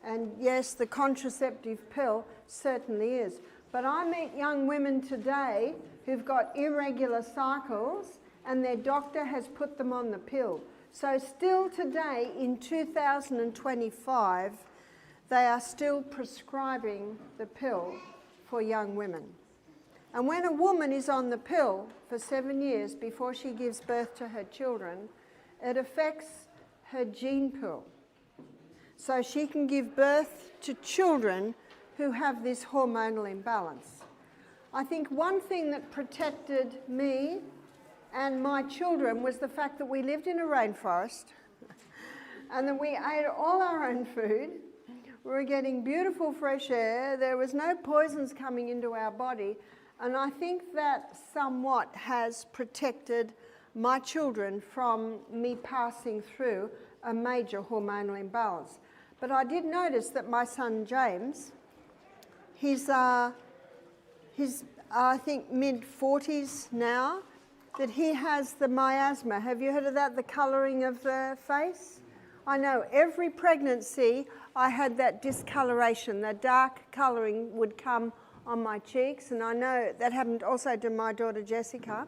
And yes, the contraceptive pill certainly is. But I meet young women today who've got irregular cycles and their doctor has put them on the pill. So still today, in 2025, they are still prescribing the pill for young women. And when a woman is on the pill for 7 years before she gives birth to her children, it affects her gene pool. So she can give birth to children who have this hormonal imbalance. I think one thing that protected me and my children was the fact that we lived in a rainforest and that we ate all our own food. We were getting beautiful fresh air. There was no poisons coming into our body. And I think that somewhat has protected my children from me passing through a major hormonal imbalance. But I did notice that my son James, he's I think mid-40s now, that he has the miasma. Have you heard of that, the colouring of the face? I know every pregnancy I had that discoloration, the dark colouring would come on my cheeks, and I know that happened also to my daughter Jessica.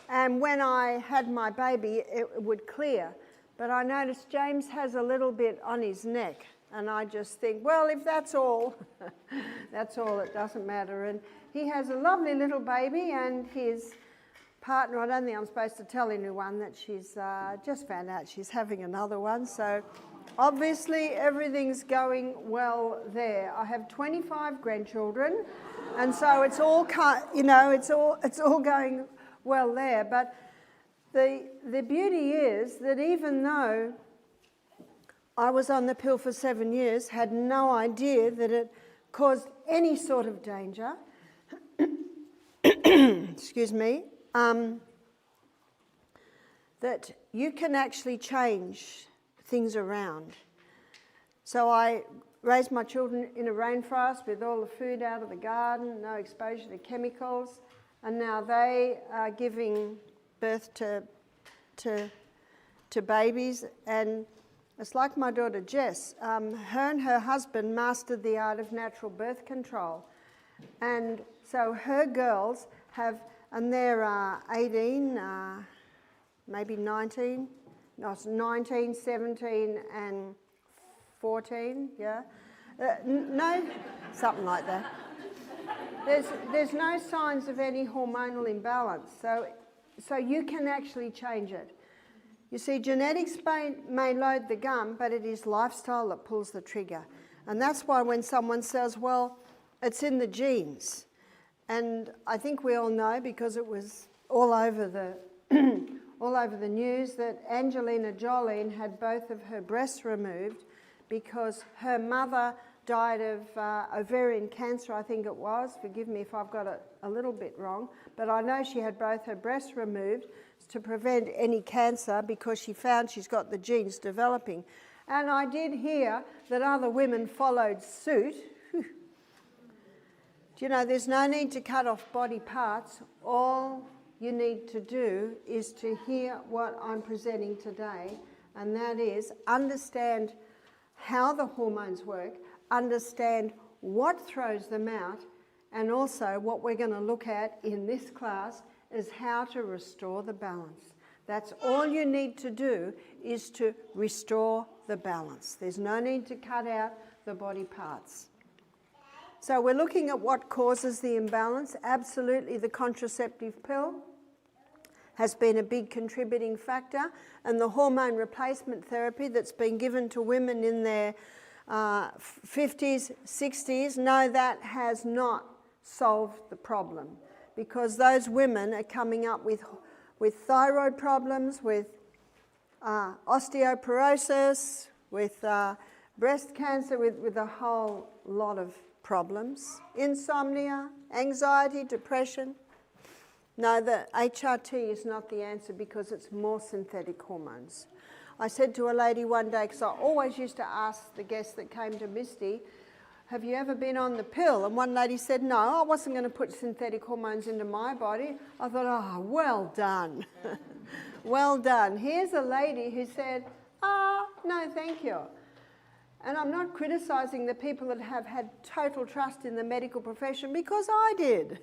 And when I had my baby, it would clear. But I noticed James has a little bit on his neck, and I just think, well, if that's all, that's all, it doesn't matter. And he has a lovely little baby, and his partner, I don't think I'm supposed to tell anyone that she's just found out she's having another one. So obviously everything's going well there. I have 25 grandchildren, and so it's all, it's all going well there. But the beauty is that even though I was on the pill for 7 years, had no idea that it caused any sort of danger, excuse me, that you can actually change things around. So I raised my children in a rainforest with all the food out of the garden, no exposure to chemicals, and now they are giving birth to babies. And it's like my daughter Jess, her and her husband mastered the art of natural birth control. And so her girls have, and they're 18, maybe 19, no, it's 19, 17 and 14, yeah? No, something like that. There's no signs of any hormonal imbalance, so you can actually change it. You see, genetics may load the gun, but it is lifestyle that pulls the trigger. And that's why when someone says, well, it's in the genes, and I think we all know because it was all over the news that Angelina Jolie had both of her breasts removed because her mother died of ovarian cancer, I think it was. Forgive me if I've got it a little bit wrong, but I know she had both her breasts removed to prevent any cancer because she found she's got the genes developing. And I did hear that other women followed suit. Do you know, there's no need to cut off body parts. All you need to do is to hear what I'm presenting today, and that is understand how the hormones work, understand what throws them out, and also what we're going to look at in this class is how to restore the balance. That's all you need to do, is to restore the balance. There's no need to cut out the body parts. So we're looking at what causes the imbalance. Absolutely, the contraceptive pill has been a big contributing factor, and the hormone replacement therapy that's been given to women in their 50s, 60s, no, that has not solved the problem, because those women are coming up with thyroid problems, with osteoporosis, with breast cancer, with a whole lot of problems. Insomnia, anxiety, depression. No, the HRT is not the answer, because it's more synthetic hormones. I said to a lady one day, because I always used to ask the guests that came to Misty, have you ever been on the pill? And one lady said, no, I wasn't going to put synthetic hormones into my body. I thought, oh, well done. Well done. Here's a lady who said, no, thank you. And I'm not criticising the people that have had total trust in the medical profession, because I did.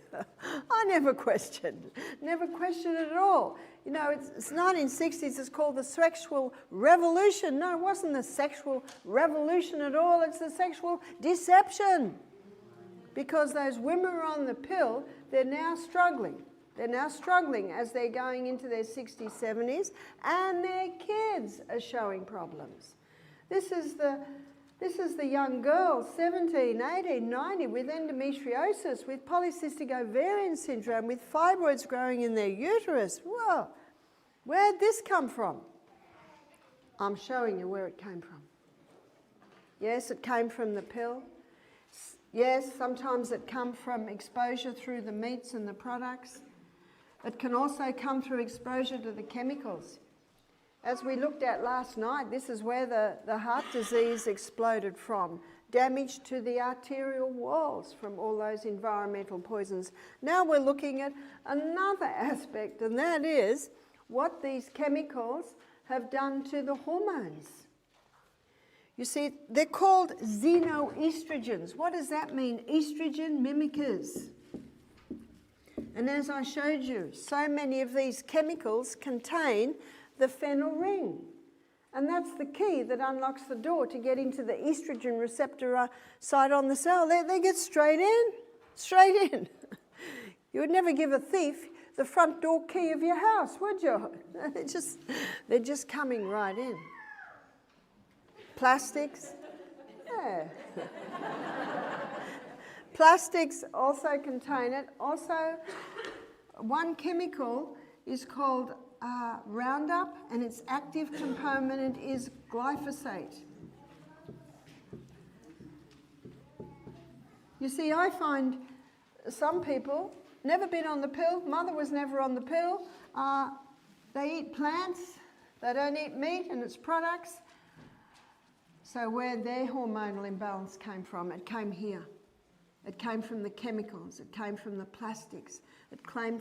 I never questioned it at all. You know, it's 1960s, it's called the sexual revolution. No, it wasn't the sexual revolution at all, it's the sexual deception. Because those women are on the pill, they're now struggling. They're now struggling as they're going into their 60s, 70s, and their kids are showing problems. This is the young girl, 17, 18, 19, with endometriosis, with polycystic ovarian syndrome, with fibroids growing in their uterus. Whoa, where'd this come from? I'm showing you where it came from. Yes, it came from the pill. Yes, sometimes it comes from exposure through the meats and the products. It can also come through exposure to the chemicals. As we looked at last night, this is where the heart disease exploded from. Damage to the arterial walls from all those environmental poisons. Now we're looking at another aspect, and that is what these chemicals have done to the hormones. You see, they're called xenoestrogens. What does that mean? Estrogen mimickers. And as I showed you, so many of these chemicals contain the phenyl ring. And that's the key that unlocks the door to get into the estrogen receptor site on the cell. They get straight in. You would never give a thief the front door key of your house, would you? They're just coming right in. Plastics. Yeah. Plastics also contain it. Also, one chemical is called Roundup, and its active component is glyphosate. You see, I find some people, never been on the pill, mother was never on the pill, they eat plants, they don't eat meat and its products. So where their hormonal imbalance came from, it came here. It came from the chemicals, it came from the plastics, it came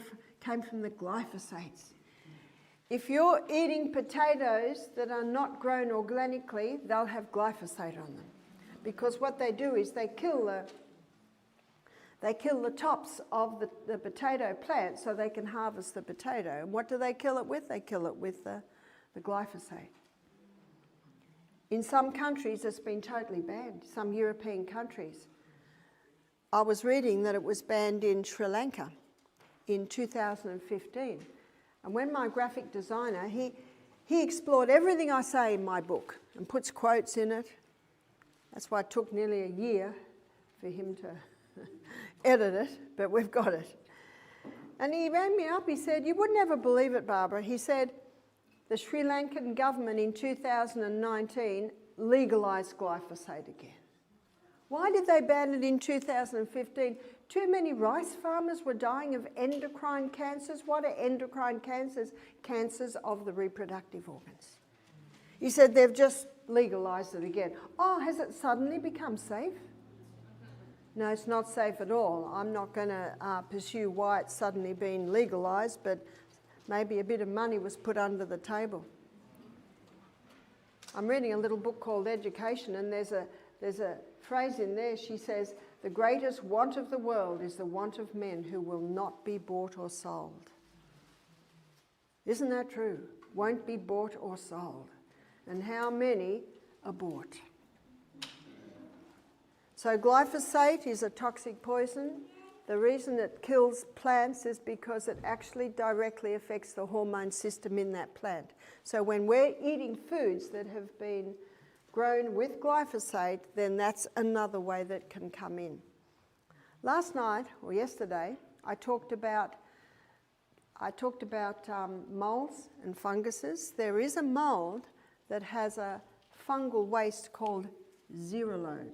from the glyphosates. If you're eating potatoes that are not grown organically, they'll have glyphosate on them. Because what they do is they kill the tops of the potato plant so they can harvest the potato. And what do they kill it with? They kill it with the glyphosate. In some countries, it's been totally banned, some European countries. I was reading that it was banned in Sri Lanka in 2015. And when my graphic designer, he explored everything I say in my book and puts quotes in it. That's why it took nearly a year for him to edit it, but we've got it. And he rang me up, he said, you would never believe it, Barbara. He said, the Sri Lankan government in 2019 legalised glyphosate again. Why did they ban it in 2015? Too many rice farmers were dying of endocrine cancers. What are endocrine cancers? Cancers of the reproductive organs. He said they've just legalised it again. Oh, has it suddenly become safe? No, it's not safe at all. I'm not going to pursue why it's suddenly been legalised, but maybe a bit of money was put under the table. I'm reading a little book called Education, and there's a phrase in there. She says, the greatest want of the world is the want of men who will not be bought or sold. Isn't that true? Won't be bought or sold. And how many are bought? So glyphosate is a toxic poison. The reason it kills plants is because it actually directly affects the hormone system in that plant. So when we're eating foods that have been grown with glyphosate, then that's another way that can come in. Last night, or yesterday, I talked about molds and funguses. There is a mold that has a fungal waste called xerolone.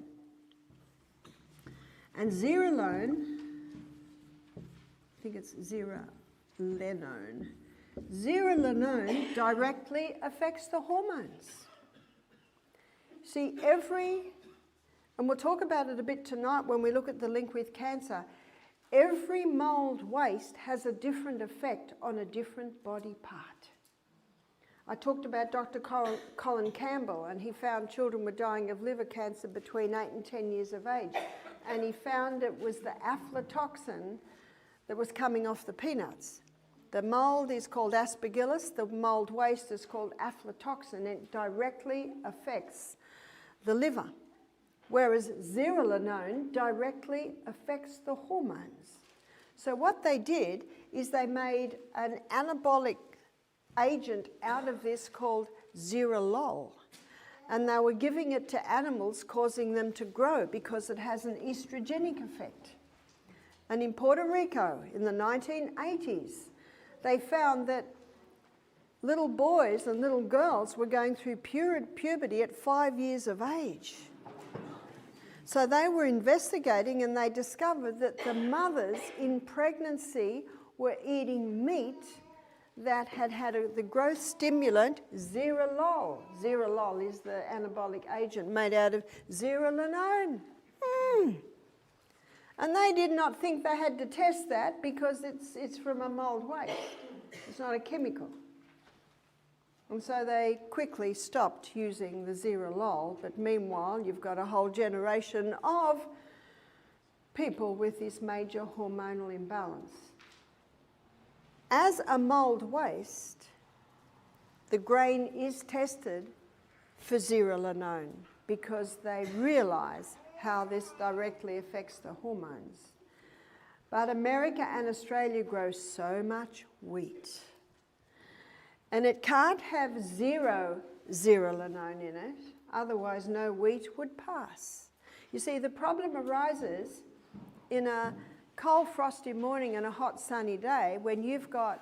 And xerolone, I think it's zearalenone. Zearalenone directly affects the hormones. See, and we'll talk about it a bit tonight when we look at the link with cancer, every mold waste has a different effect on a different body part. I talked about Dr. Colin Campbell, and he found children were dying of liver cancer between 8 and 10 years of age. And he found it was the aflatoxin that was coming off the peanuts. The mold is called aspergillus, the mold waste is called aflatoxin. It directly affects the liver, whereas zearalenone directly affects the hormones. So what they did is they made an anabolic agent out of this called zearolol. And they were giving it to animals, causing them to grow because it has an estrogenic effect. And in Puerto Rico in the 1980s, they found that little boys and little girls were going through puberty at 5 years of age. So they were investigating, and they discovered that the mothers in pregnancy were eating meat that had the growth stimulant zearolol. Zearolol is the anabolic agent made out of zearalenone. And they did not think they had to test that because it's from a mold waste. It's not a chemical. And so they quickly stopped using the zearolol, but meanwhile you've got a whole generation of people with this major hormonal imbalance. As a mold waste, the grain is tested for zearalenone because they realise how this directly affects the hormones. But America and Australia grow so much wheat, and it can't have zero zearalenone in it, otherwise no wheat would pass. You see, the problem arises in a cold frosty morning and a hot sunny day when you've got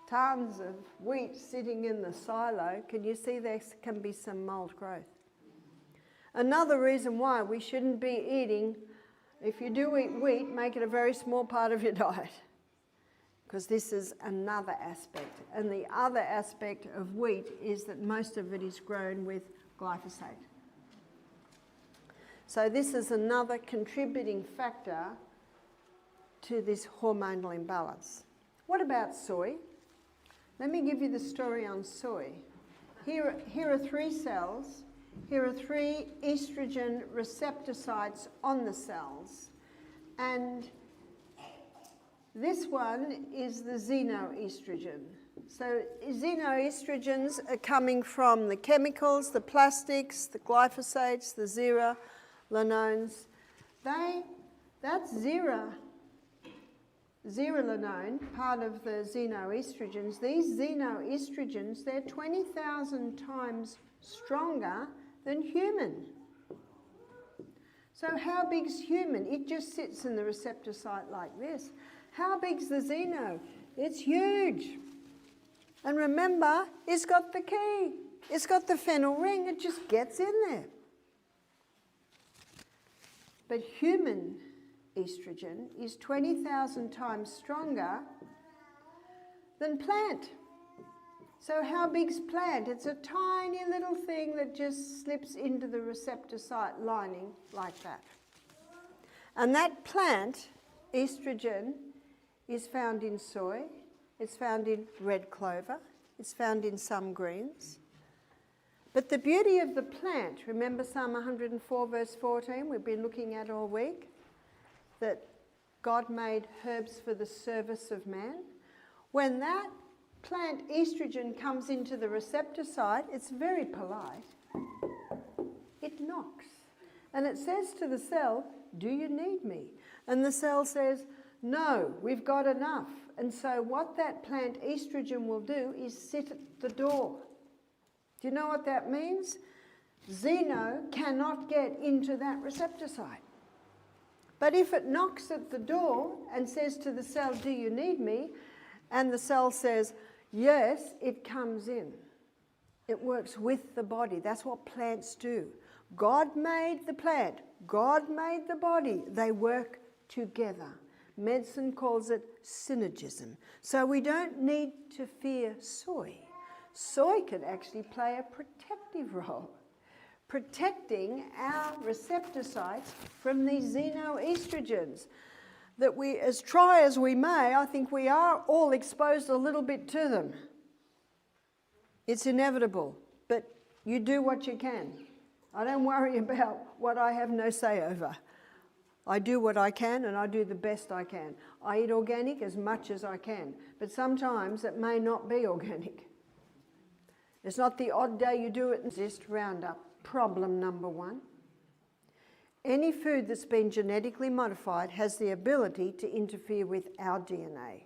tons of wheat sitting in the silo. Can you see there can be some mold growth? Another reason why we shouldn't be eating, if you do eat wheat, make it a very small part of your diet, because this is another aspect. And the other aspect of wheat is that most of it is grown with glyphosate. So this is another contributing factor to this hormonal imbalance. What about soy? Let me give you the story on soy. Here are 3 cells. Here are 3 estrogen receptor sites on the cells. And this one is the xenoestrogen. So xenoestrogens are coming from the chemicals, the plastics, the glyphosates, the zearalenones. That's zearalenone, part of the xenoestrogens. These xenoestrogens, they're 20,000 times stronger than human. So how big's human? It just sits in the receptor site like this. How big's the xeno? It's huge. And remember, it's got the key. It's got the phenyl ring. It just gets in there. But human estrogen is 20,000 times stronger than plant. So how big's plant? It's a tiny little thing that just slips into the receptor site lining like that. And that plant estrogen is found in soy, it's found in red clover, it's found in some greens. But the beauty of the plant, remember Psalm 104 verse 14 we've been looking at all week, that God made herbs for the service of man. When that plant estrogen comes into the receptor site, it's very polite. It knocks. And it says to the cell, do you need me? And the cell says, no, we've got enough. And so what that plant estrogen will do is sit at the door. Do you know what that means? Xeno cannot get into that receptor site. But if it knocks at the door and says to the cell, do you need me? And the cell says, yes, it comes in. It works with the body. That's what plants do. God made the plant. God made the body. They work together. Medicine calls it synergism. So we don't need to fear soy. Soy can actually play a protective role, protecting our receptor sites from these xenoestrogens that we, as try as we may, I think we are all exposed a little bit to them. It's inevitable, but you do what you can. I don't worry about what I have no say over. I do what I can, and I do the best I can. I eat organic as much as I can, but sometimes it may not be organic. It's not the odd day you do it and just Roundup. Problem number one. Any food that's been genetically modified has the ability to interfere with our DNA.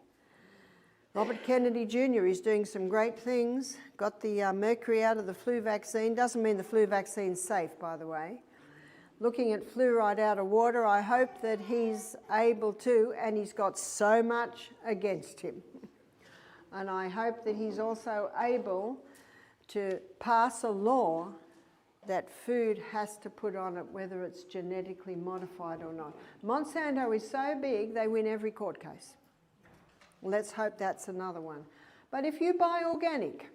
Robert Kennedy Jr. is doing some great things, got the mercury out of the flu vaccine. Doesn't mean the flu vaccine's safe, by the way. Looking at fluoride out of water, I hope that he's able to, and he's got so much against him. And I hope that he's also able to pass a law that food has to put on it, whether it's genetically modified or not. Monsanto is so big, they win every court case. Let's hope that's another one. But if you buy organic,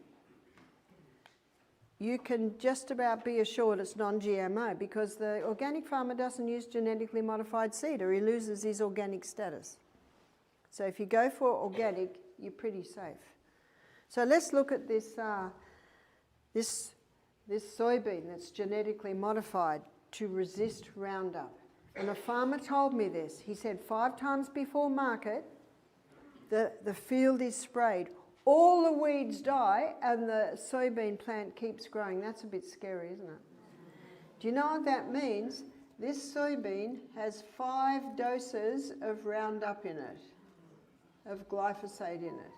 you can just about be assured it's non-GMO, because the organic farmer doesn't use genetically modified seed, or he loses his organic status. So if you go for organic, you're pretty safe. So let's look at this soybean that's genetically modified to resist Roundup. And a farmer told me this. He said 5 times before market, the field is sprayed. All the weeds die and the soybean plant keeps growing. That's a bit scary, isn't it? Do you know what that means? This soybean has 5 doses of Roundup in it, of glyphosate in it.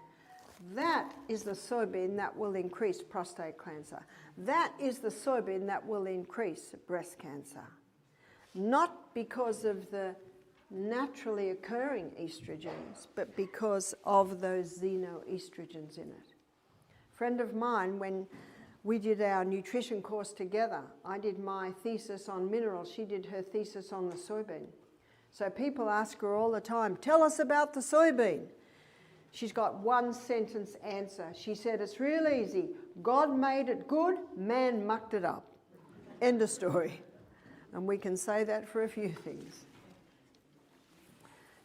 That is the soybean that will increase prostate cancer. That is the soybean that will increase breast cancer. Not because of the naturally occurring estrogens, but because of those xenoestrogens in it. A friend of mine, when we did our nutrition course together, I did my thesis on minerals, she did her thesis on the soybean. So people ask her all the time, tell us about the soybean. She's got 1-sentence answer. She said, it's real easy. God made it good, man mucked it up. End of story. And we can say that for a few things.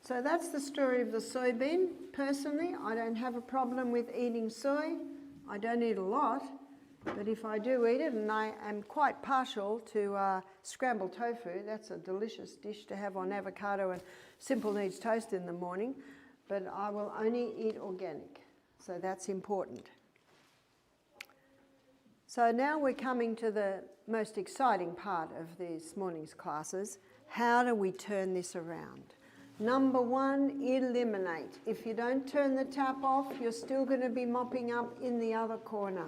So that's the story of the soybean. Personally, I don't have a problem with eating soy. I don't eat a lot, but if I do eat it, and I am quite partial to scrambled tofu, that's a delicious dish to have on avocado and simple needs toast in the morning, but I will only eat organic, so that's important. So now we're coming to the most exciting part of this morning's classes. How do we turn this around? Number 1, eliminate. If you don't turn the tap off, you're still going to be mopping up in the other corner.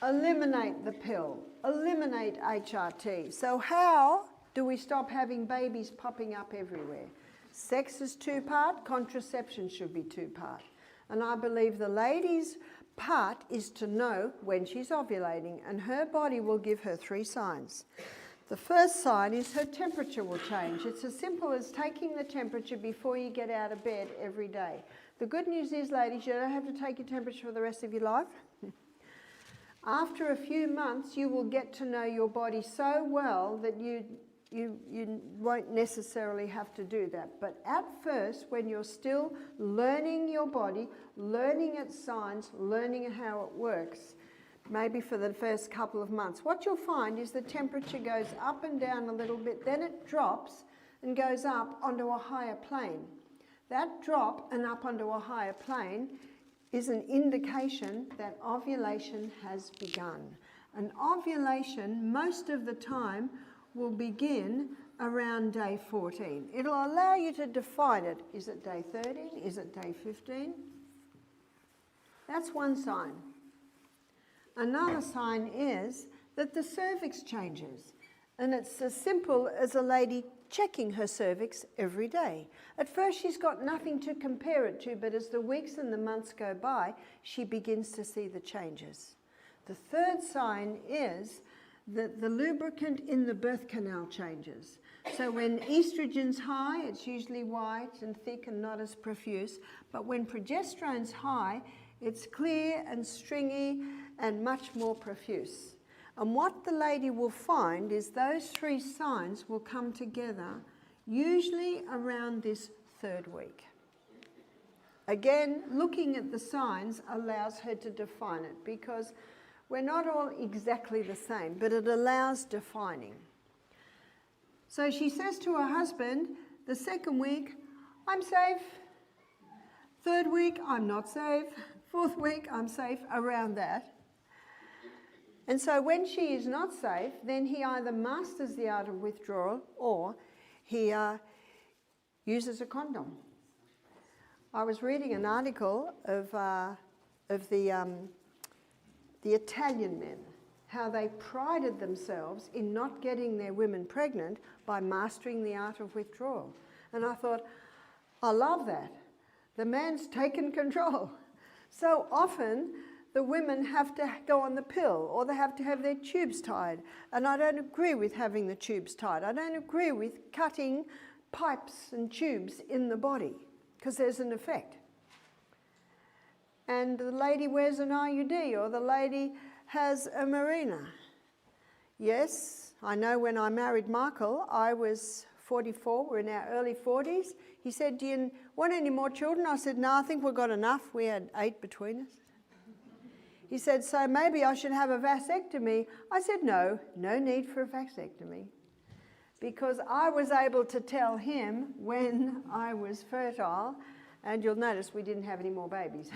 Eliminate the pill. Eliminate HRT. So how do we stop having babies popping up everywhere? Sex is 2-part, contraception should be 2-part. And I believe the lady's part is to know when she's ovulating, and her body will give her 3 signs. The first sign is her temperature will change. It's as simple as taking the temperature before you get out of bed every day. The good news is, ladies, you don't have to take your temperature for the rest of your life. After a few months, you will get to know your body so well that you won't necessarily have to do that. But at first, when you're still learning your body, learning its signs, learning how it works, maybe for the first couple of months, what you'll find is the temperature goes up and down a little bit, then it drops and goes up onto a higher plane. That drop and up onto a higher plane is an indication that ovulation has begun. An ovulation, most of the time, will begin around day 14. It'll allow you to define it. Is it day 13? Is it day 15? That's one sign. Another sign is that the cervix changes. And it's as simple as a lady checking her cervix every day. At first she's got nothing to compare it to, but as the weeks and the months go by, she begins to see the changes. The third sign is that the lubricant in the birth canal changes. So when estrogen's high, it's usually white and thick and not as profuse, but when progesterone's high, it's clear and stringy and much more profuse. And what the lady will find is those three signs will come together, usually around this third week. Again, looking at the signs allows her to define it, because we're not all exactly the same, but it allows defining. So she says to her husband, the second week, I'm safe. Third week, I'm not safe. Fourth week, I'm safe, around that. And so when she is not safe, then he either masters the art of withdrawal or he uses a condom. I was reading an article of the Italian men, how they prided themselves in not getting their women pregnant by mastering the art of withdrawal. And I thought, I love that. The man's taken control. So often the women have to go on the pill, or they have to have their tubes tied. And I don't agree with having the tubes tied. I don't agree with cutting pipes and tubes in the body, because there's an effect. And the lady wears an IUD, or the lady has a marina. Yes, I know when I married Michael, I was 44, we're in our early 40s. He said, do you want any more children? I said, no, I think we've got enough. We had 8 between us. He said, so maybe I should have a vasectomy. I said, no, no need for a vasectomy. Because I was able to tell him when I was fertile, and you'll notice we didn't have any more babies.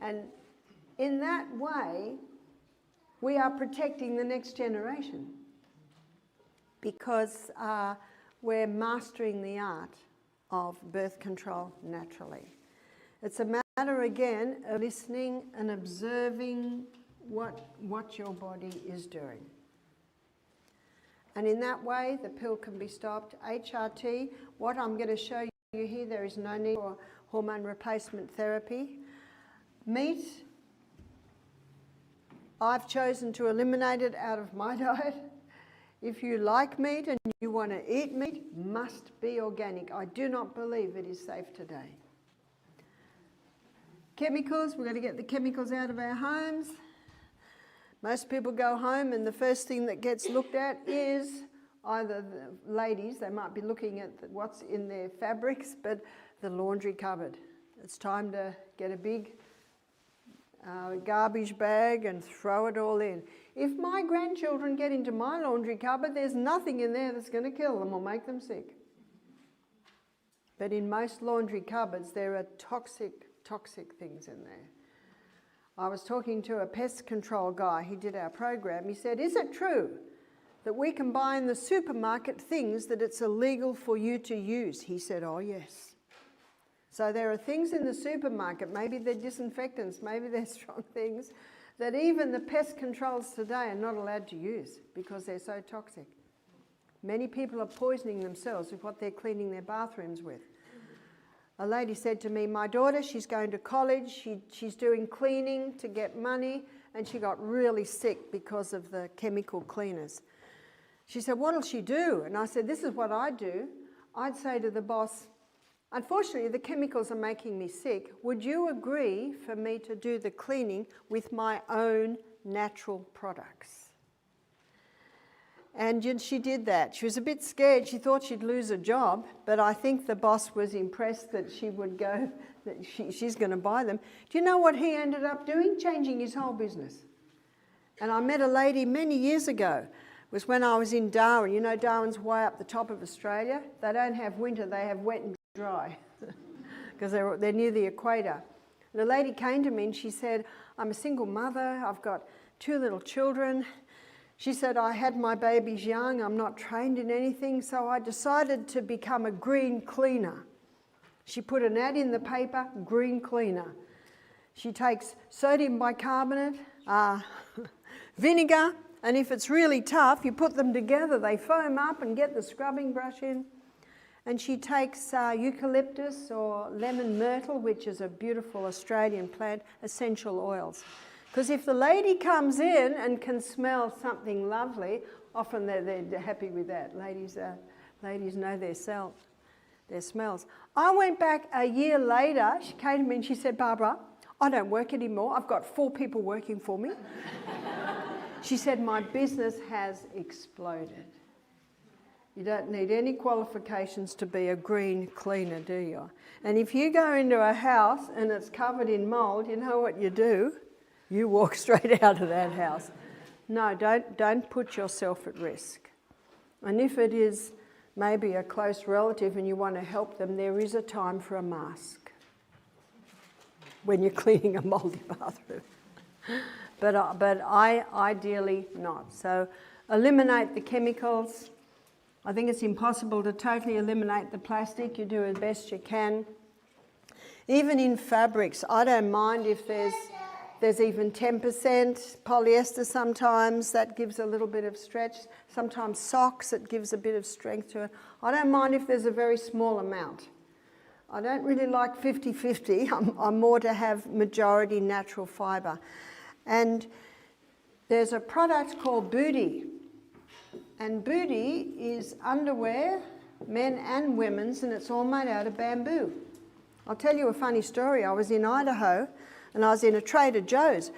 And in that way, we are protecting the next generation, because we're mastering the art of birth control naturally. It's a matter, again, of listening and observing what your body is doing. And in that way, the pill can be stopped. HRT, what I'm going to show you here, there is no need for hormone replacement therapy. Meat, I've chosen to eliminate it out of my diet. If you like meat and you want to eat meat, must be organic. I do not believe it is safe today. Chemicals, we're going to get the chemicals out of our homes. Most people go home and the first thing that gets looked at is either the ladies, they might be looking at what's in their fabrics, but the laundry cupboard. It's time to get a big garbage bag and throw it all in. If my grandchildren get into my laundry cupboard, there's nothing in there that's going to kill them or make them sick. But in most laundry cupboards, there are toxic things in there. I was talking to a pest control guy. He did our program. He said, is it true that we can buy in the supermarket things that it's illegal for you to use? He said, oh yes. So there are things in the supermarket, maybe they're disinfectants, maybe they're strong things, that even the pest controls today are not allowed to use because they're so toxic. Many people are poisoning themselves with what they're cleaning their bathrooms with. A lady said to me, my daughter, she's going to college, she's doing cleaning to get money, and she got really sick because of the chemical cleaners. She said, what'll she do? And I said, this is what I'd do. I'd say to the boss, unfortunately, the chemicals are making me sick. Would you agree for me to do the cleaning with my own natural products? And she did that. She was a bit scared. She thought she'd lose her job, but I think the boss was impressed that she would go, that she's going to buy them. Do you know what he ended up doing? Changing his whole business. And I met a lady many years ago. It was when I was in Darwin. You know, Darwin's way up the top of Australia. They don't have winter, they have wet and dry because they're near the equator. And a lady came to me and she said, I'm a single mother, I've got 2 little children. She said, I had my babies young, I'm not trained in anything, so I decided to become a green cleaner. She put an ad in the paper, green cleaner. She takes sodium bicarbonate, vinegar, and if it's really tough, you put them together, they foam up and get the scrubbing brush in. And she takes eucalyptus or lemon myrtle, which is a beautiful Australian plant, essential oils. Because if the lady comes in and can smell something lovely, often they're happy with that. Ladies know their smells. I went back a year later, she came to me and she said, Barbara, I don't work anymore. I've got 4 people working for me. She said, my business has exploded. You don't need any qualifications to be a green cleaner, do you? And if you go into a house and it's covered in mould, you know what you do? You walk straight out of that house. No, don't put yourself at risk. And if it is maybe a close relative and you want to help them, there is a time for a mask when you're cleaning a mouldy bathroom. But I ideally not. So eliminate the chemicals. I think it's impossible to totally eliminate the plastic. You do as best you can. Even in fabrics, I don't mind if there's even 10% polyester sometimes. That gives a little bit of stretch. Sometimes socks, it gives a bit of strength to it. I don't mind if there's a very small amount. I don't really like 50-50. I'm more to have majority natural fibre. And there's a product called Booty. And Booty is underwear, men and women's, and it's all made out of bamboo. I'll tell you a funny story. I was in Idaho and I was in a Trader Joe's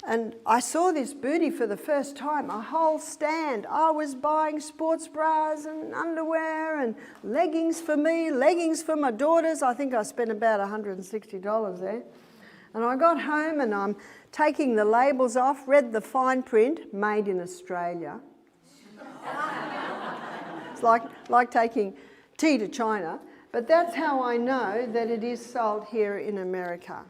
and I saw this Booty for the first time, a whole stand. I was buying sports bras and underwear and leggings for me, leggings for my daughters. I think I spent about $160 there. And I got home and I'm taking the labels off, read the fine print, made in Australia. It's like taking tea to China, but that's how I know that it is sold here in America.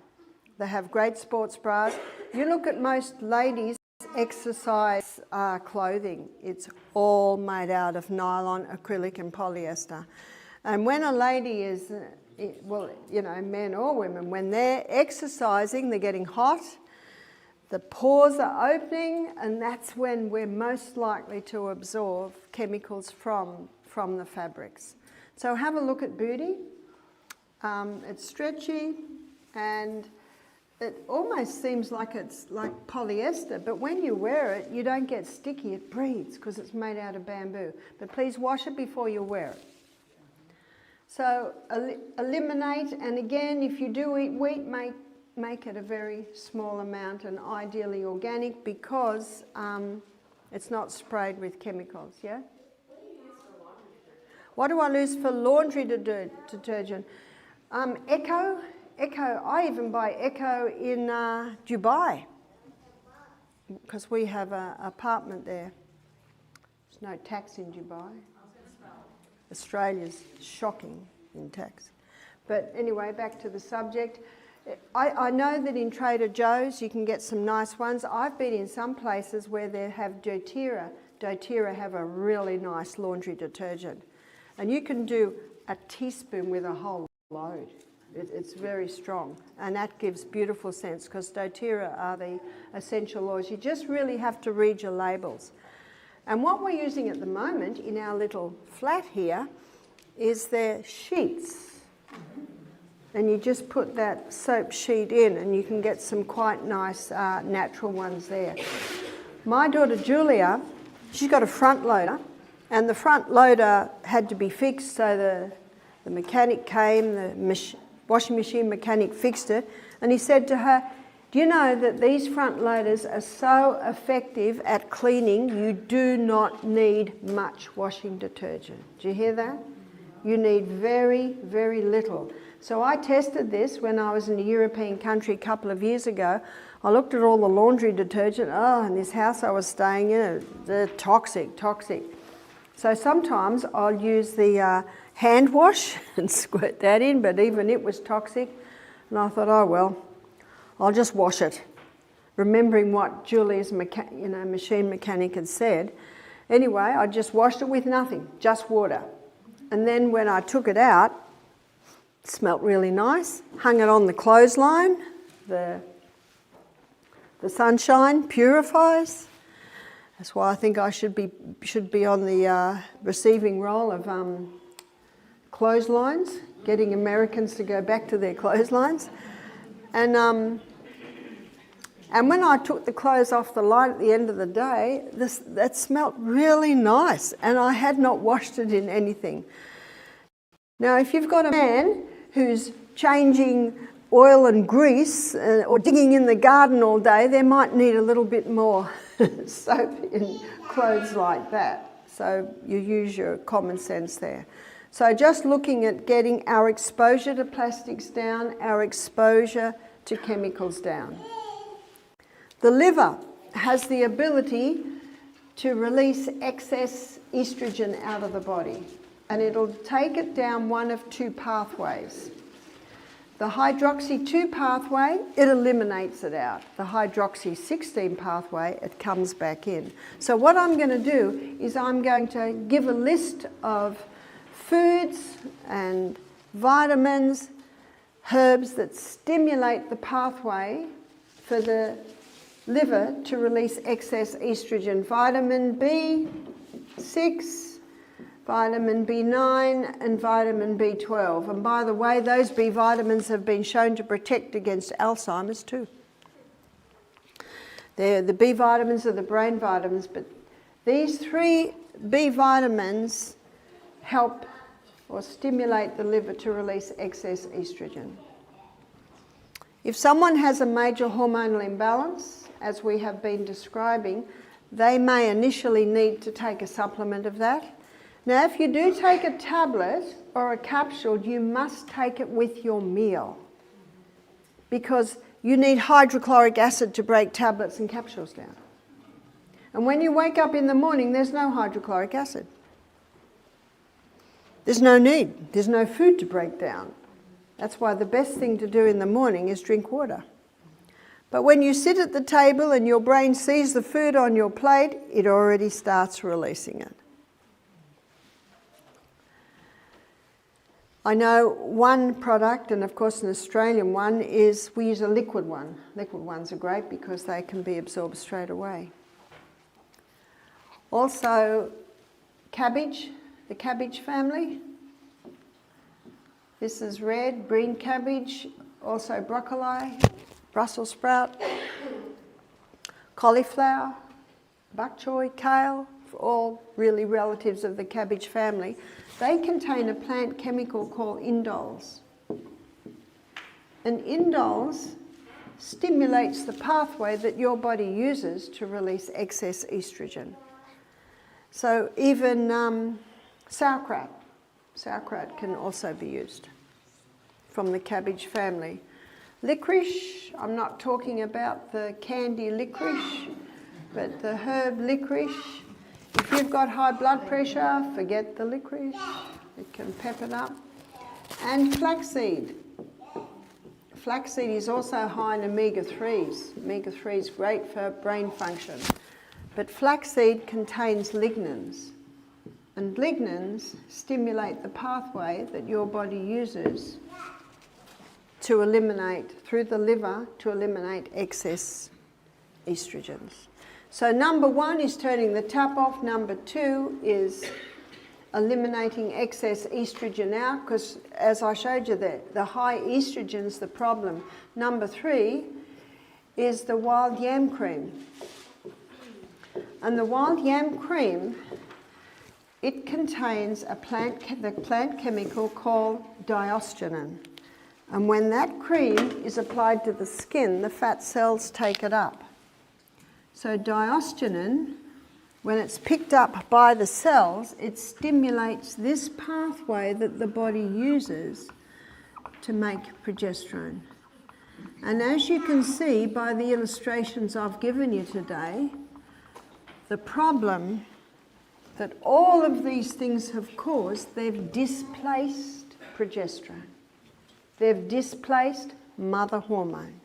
They have great sports bras. You look at most ladies' exercise clothing, it's all made out of nylon, acrylic and polyester. And when a lady is, well, you know, men or women, when they're exercising, they're getting hot, the pores are opening, and that's when we're most likely to absorb chemicals from the fabrics. So have a look at Booty. It's stretchy and it almost seems like it's like polyester, but when you wear it, you don't get sticky, it breathes because it's made out of bamboo. But please wash it before you wear it. So eliminate, and again, if you do eat wheat, make it a very small amount and ideally organic because it's not sprayed with chemicals, yeah? What do I use for laundry detergent? Echo, I even buy Echo in Dubai because we have an apartment there. There's no tax in Dubai. Australia's shocking in tax. But anyway, back to the subject. I know that in Trader Joe's you can get some nice ones. I've been in some places where they have doTERRA. doTERRA have a really nice laundry detergent. And you can do a teaspoon with a whole load. It's very strong. And that gives beautiful scents because doTERRA are the essential oils. You just really have to read your labels. And what we're using at the moment in our little flat here is their sheets. And you just put that soap sheet in and you can get some quite nice natural ones there. My daughter Julia, she's got a front loader and the front loader had to be fixed, so the mechanic came, the washing machine mechanic fixed it, and he said to her, do you know that these front loaders are so effective at cleaning, you do not need much washing detergent. Do you hear that? You need very, very little. So I tested this when I was in a European country a couple of years ago. I looked at all the laundry detergent. Oh, in this house I was staying in, they're toxic. So sometimes I'll use the hand wash and squirt that in, but even it was toxic. And I thought, oh well, I'll just wash it, remembering what Julie's machine mechanic had said. Anyway, I just washed it with nothing, just water. And then when I took it out, it smelt really nice. Hung it on the clothesline. The sunshine purifies. That's why I think I should be on the receiving role of clotheslines, getting Americans to go back to their clotheslines. And when I took the clothes off the line at the end of the day, that smelt really nice, and I had not washed it in anything. Now, if you've got a man who's changing oil and grease or digging in the garden all day, they might need a little bit more soap in clothes like that. So you use your common sense there. So just looking at getting our exposure to plastics down, our exposure to chemicals down. The liver has the ability to release excess estrogen out of the body, and it'll take it down one of two pathways. The hydroxy-2 pathway, it eliminates it out. The hydroxy-16 pathway, it comes back in. So what I'm going to do is I'm going to give a list of foods and vitamins, herbs that stimulate the pathway for the liver to release excess estrogen. Vitamin B6, vitamin B9 and vitamin B12. And by the way, those B vitamins have been shown to protect against Alzheimer's too. The B vitamins are the brain vitamins, but these 3 B vitamins help or stimulate the liver to release excess estrogen. If someone has a major hormonal imbalance, as we have been describing, they may initially need to take a supplement of that. Now, if you do take a tablet or a capsule, you must take it with your meal, because you need hydrochloric acid to break tablets and capsules down. And when you wake up in the morning, there's no hydrochloric acid. There's no need. There's no food to break down. That's why the best thing to do in the morning is drink water. But when you sit at the table and your brain sees the food on your plate, it already starts releasing it. I know one product, and of course an Australian one, is we use a liquid one. Liquid ones are great because they can be absorbed straight away. Also, cabbage, the cabbage family. This is red, green cabbage, also broccoli, Brussels sprout, cauliflower, bok choy, kale, all really relatives of the cabbage family. They contain a plant chemical called indoles. And indoles stimulates the pathway that your body uses to release excess estrogen. So even sauerkraut can also be used from the cabbage family. Licorice, I'm not talking about the candy licorice, but the herb licorice. If you've got high blood pressure, forget the licorice. It can pep it up. And flaxseed. Flaxseed is also high in omega-3s. Omega-3 is great for brain function. But flaxseed contains lignans. And lignans stimulate the pathway that your body uses to eliminate, through the liver, to eliminate excess estrogens. So number 1 is turning the tap off. Number 2 is eliminating excess estrogen out, because as I showed you, the high estrogen's the problem. Number 3 is the wild yam cream. And the wild yam cream, it contains the plant chemical called diosgenin. And when that cream is applied to the skin, the fat cells take it up. So diosgenin, when it's picked up by the cells, it stimulates this pathway that the body uses to make progesterone. And as you can see by the illustrations I've given you today, the problem that all of these things have caused, they've displaced progesterone. They've displaced mother hormone.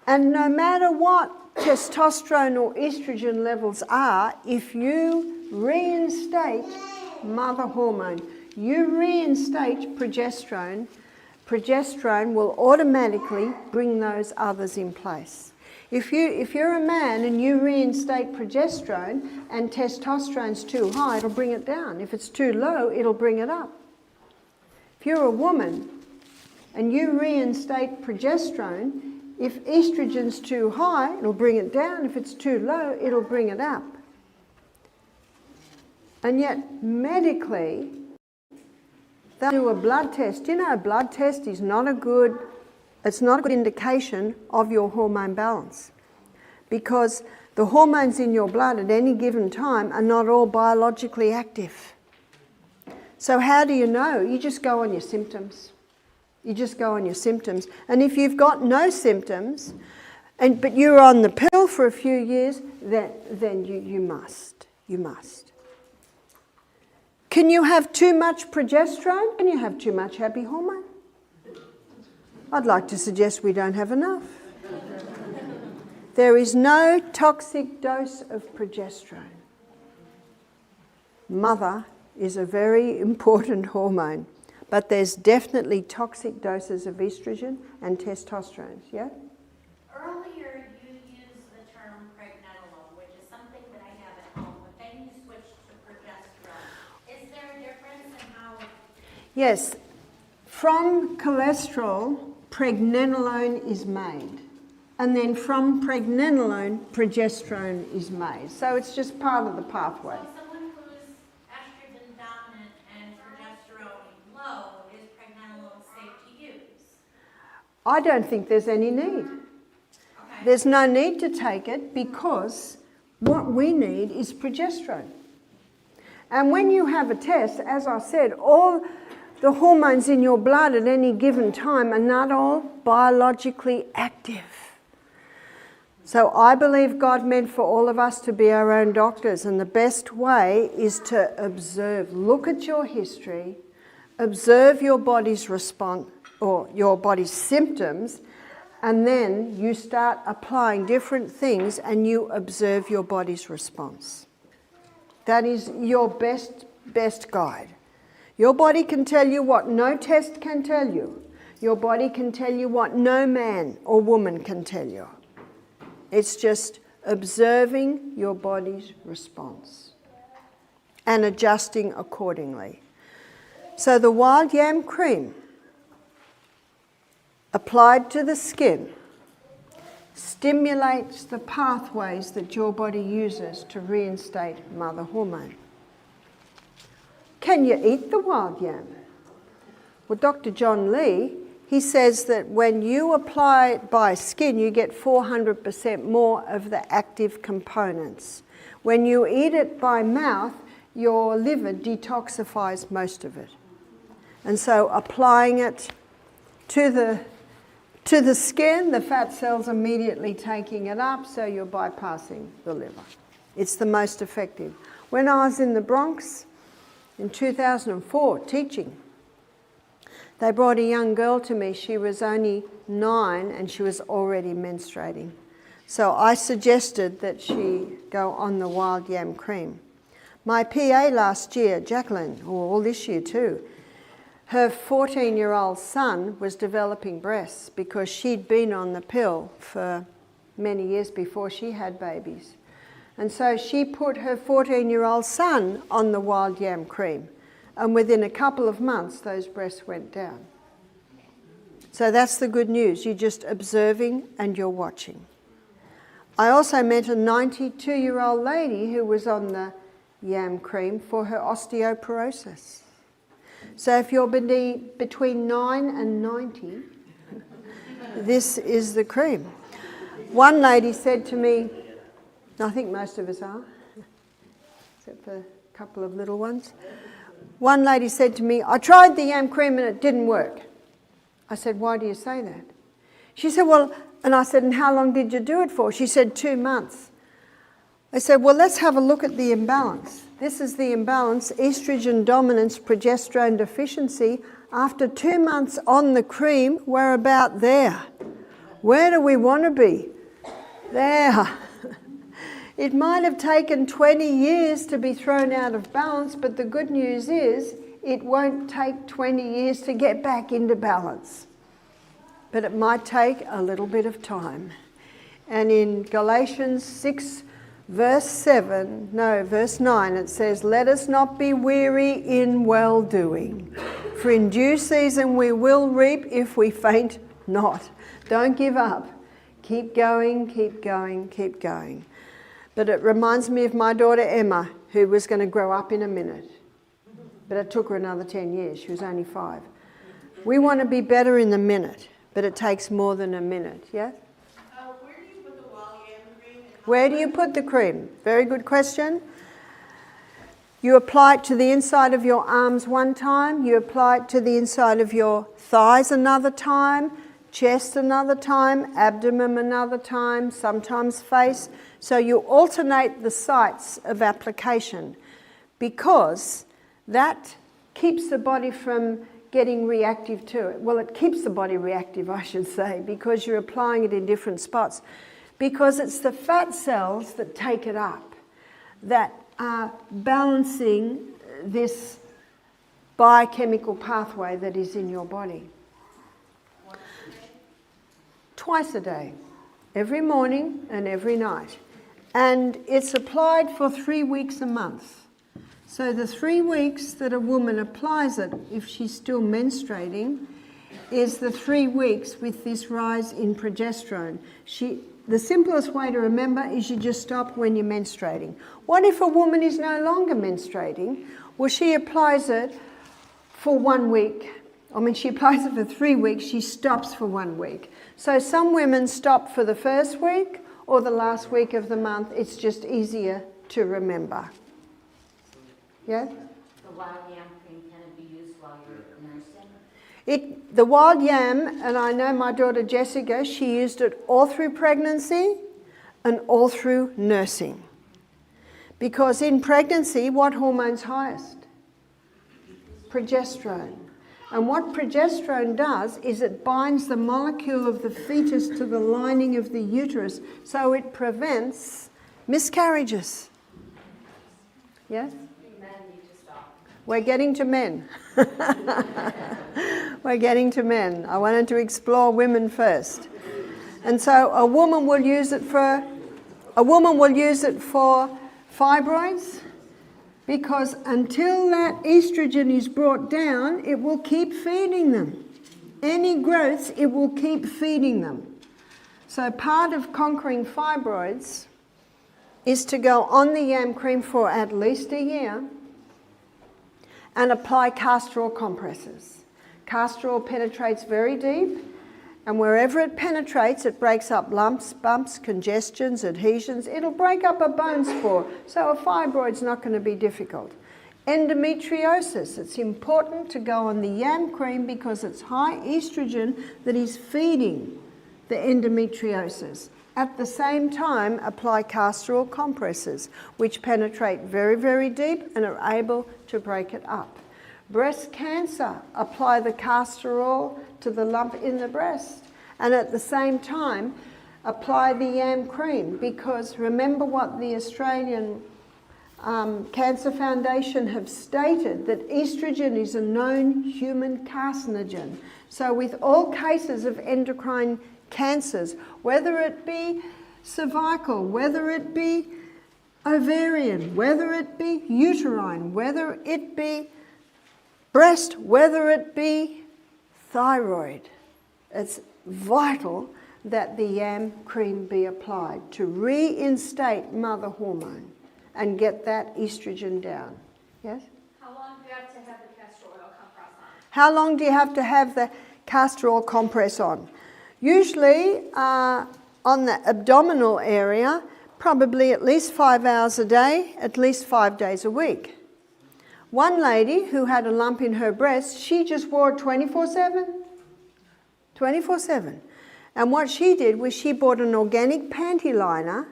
And no matter what testosterone or estrogen levels are, if you reinstate mother hormone, you reinstate progesterone, progesterone will automatically bring those others in place. If you're a man and you reinstate progesterone and testosterone's too high, it'll bring it down. If it's too low, it'll bring it up. If you're a woman and you reinstate progesterone, if estrogen's too high, it'll bring it down. If it's too low, it'll bring it up. And yet, medically, they'll do a blood test. You know, a blood test is not a good indication of your hormone balance, because the hormones in your blood at any given time are not all biologically active. So how do you know? You just go on your symptoms. You just go on your symptoms. And if you've got no symptoms, but you're on the pill for a few years, then you must. You must. Can you have too much progesterone? Can you have too much happy hormone? I'd like to suggest we don't have enough. There is no toxic dose of progesterone. Mother is a very important hormone, but there's definitely toxic doses of estrogen and testosterone, yeah? Earlier you used the term pregnenolone, which is something that I have at home, but then you switched to progesterone. Is there a difference in how? Yes. From cholesterol, pregnenolone is made. And then from pregnenolone, progesterone is made. So it's just part of the pathway. So someone who's estrogen dominant and progesterone low, is pregnenolone safe to use? I don't think there's any need. Okay. There's no need to take it because what we need is progesterone. And when you have a test, as I said, all the hormones in your blood at any given time are not all biologically active. So I believe God meant for all of us to be our own doctors, and the best way is to observe. Look at your history, observe your body's response or your body's symptoms, and then you start applying different things and you observe your body's response. That is your best guide. Your body can tell you what no test can tell you. Your body can tell you what no man or woman can tell you. It's just observing your body's response and adjusting accordingly. So the wild yam cream applied to the skin stimulates the pathways that your body uses to reinstate mother hormone. Can you eat the wild yam? Well, Dr. John Lee, he says that when you apply it by skin, you get 400% more of the active components. When you eat it by mouth, your liver detoxifies most of it. And so applying it to the skin, the fat cells immediately taking it up, so you're bypassing the liver. It's the most effective. When I was in the Bronx in 2004 teaching, they brought a young girl to me. She was only 9 and she was already menstruating. So I suggested that she go on the wild yam cream. My PA last year, Jacqueline, or this year too, her 14-year-old son was developing breasts because she'd been on the pill for many years before she had babies. And so she put her 14-year-old son on the wild yam cream. And within a couple of months, those breasts went down. So that's the good news. You're just observing and you're watching. I also met a 92-year-old lady who was on the yam cream for her osteoporosis. So if you're between 9 and 90, this is the cream. One lady said to me, I think most of us are, except for a couple of little ones. One lady said to me, I tried the yam cream and it didn't work. I said, why do you say that? She said, well, and I said, and how long did you do it for? She said, 2 months. I said, well, let's have a look at the imbalance. This is the imbalance, estrogen dominance, progesterone deficiency. After 2 months on the cream, we're about there. Where do we want to be? There. It might have taken 20 years to be thrown out of balance, but the good news is it won't take 20 years to get back into balance. But it might take a little bit of time. And in Galatians 6, verse 9, it says, "Let us not be weary in well-doing, for in due season we will reap if we faint not." Don't give up. Keep going, keep going, keep going. But it reminds me of my daughter Emma, who was going to grow up in a minute. But it took her another 10 years. She was only 5. We want to be better in the minute, but it takes more than a minute, yeah? Where do you put the wild yam cream? Where do you put the cream? Very good question. You apply it to the inside of your arms one time. You apply it to the inside of your thighs another time, chest another time, abdomen another time, sometimes face. So you alternate the sites of application because that keeps the body from getting reactive to it. Well, it keeps the body reactive, I should say, because you're applying it in different spots. Because it's the fat cells that take it up, that are balancing this biochemical pathway that is in your body. Twice a day, every morning and every night. And it's applied for 3 weeks a month. So the 3 weeks that a woman applies it, if she's still menstruating, is the 3 weeks with this rise in progesterone. The simplest way to remember is you just stop when you're menstruating. What if a woman is no longer menstruating? Well, she applies it for 1 week. She applies it for 3 weeks, she stops for 1 week. So some women stop for the first week or the last week of the month. It's just easier to remember. Yeah? The wild yam cream, can it be used while you're nursing? The wild yam, and I know my daughter Jessica, she used it all through pregnancy and all through nursing. Because in pregnancy, what hormone's highest? Progesterone. And what progesterone does is it binds the molecule of the fetus to the lining of the uterus, so it prevents miscarriages. Yes? Men need to stop. We're getting to men. We're getting to men. I wanted to explore women first. And so a woman will use it for fibroids, because until that estrogen is brought down, it will keep feeding them. Any growths, it will keep feeding them. So part of conquering fibroids is to go on the yam cream for at least a year and apply castor oil compresses. Castor oil penetrates very deep, and wherever it penetrates, it breaks up lumps, bumps, congestions, adhesions. It'll break up a bone spore, so a fibroid's not going to be difficult. Endometriosis, it's important to go on the yam cream because it's high estrogen that is feeding the endometriosis. At the same time, apply castor oil compresses, which penetrate very, very deep and are able to break it up. Breast cancer, apply the castor oil to the lump in the breast, and at the same time apply the yam cream, because remember what the Australian Cancer Foundation have stated, that estrogen is a known human carcinogen. So with all cases of endocrine cancers, whether it be cervical, whether it be ovarian, whether it be uterine, whether it be breast, whether it be thyroid, it's vital that the yam cream be applied to reinstate mother hormone and get that estrogen down. Yes? How long do you have to have the castor oil compress on? How long do you have to have the castor oil compress on? Usually on the abdominal area, probably at least 5 hours a day, at least 5 days a week. One lady who had a lump in her breast, she just wore it 24/7. 24/7. And what she did was she bought an organic panty liner,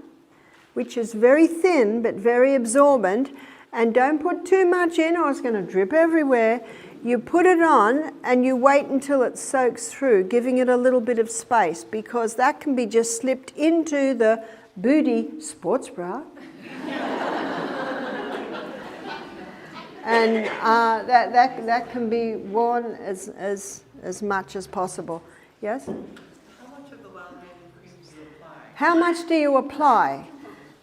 which is very thin but very absorbent, and don't put too much in or it's going to drip everywhere. You put it on and you wait until it soaks through, giving it a little bit of space, because that can be just slipped into the booty sports bra. And that can be worn as much as possible. Yes? How much of the wild yam cream do you apply? How much do you apply?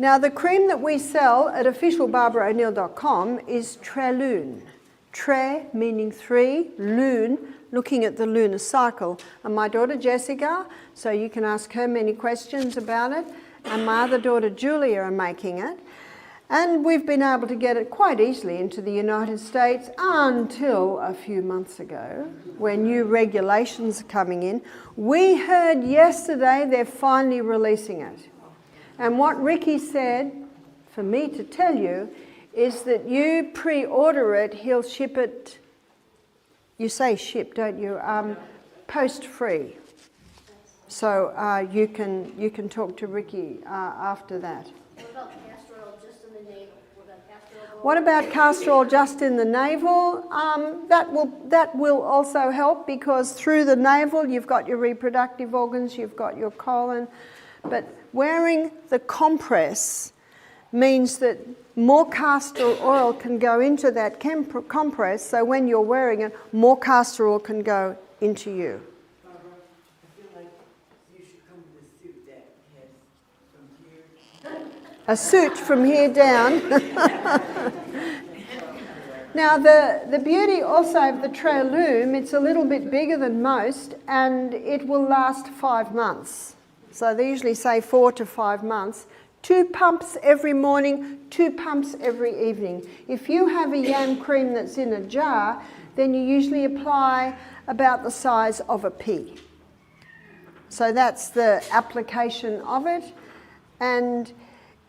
Now, the cream that we sell at officialbarbara'o'neill.com is Trelune. Tre meaning 3, lune, looking at the lunar cycle. And my daughter Jessica, so you can ask her many questions about it, and my other daughter Julia are making it. And we've been able to get it quite easily into the United States until a few months ago, when new regulations are coming in. We heard yesterday they're finally releasing it. And what Ricky said for me to tell you is that you pre-order it, he'll ship it, you say ship, don't you, post-free. So you can talk to Ricky after that. What about castor oil just in the navel? That will also help, because through the navel you've got your reproductive organs, you've got your colon. But wearing the compress means that more castor oil can go into that compress, so when you're wearing it, more castor oil can go into you. Barbara, I feel like you should come with a suit that has from here. A suit from here down. Now, the beauty also of the Trelune, it's a little bit bigger than most, and it will last 5 months. So they usually say 4 to 5 months. 2 pumps every morning, 2 pumps every evening. If you have a yam cream that's in a jar, then you usually apply about the size of a pea. So that's the application of it. And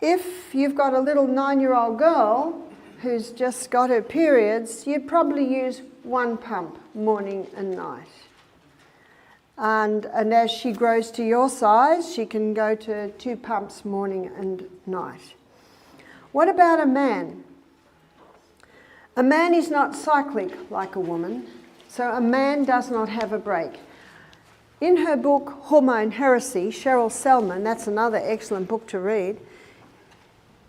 if you've got a little 9-year-old girl who's just got her periods, you'd probably use 1 pump morning and night. And as she grows to your size, she can go to 2 pumps morning and night. What about a man? A man is not cyclic like a woman, so a man does not have a break. In her book, Hormone Heresy, Cheryl Selman, that's another excellent book to read,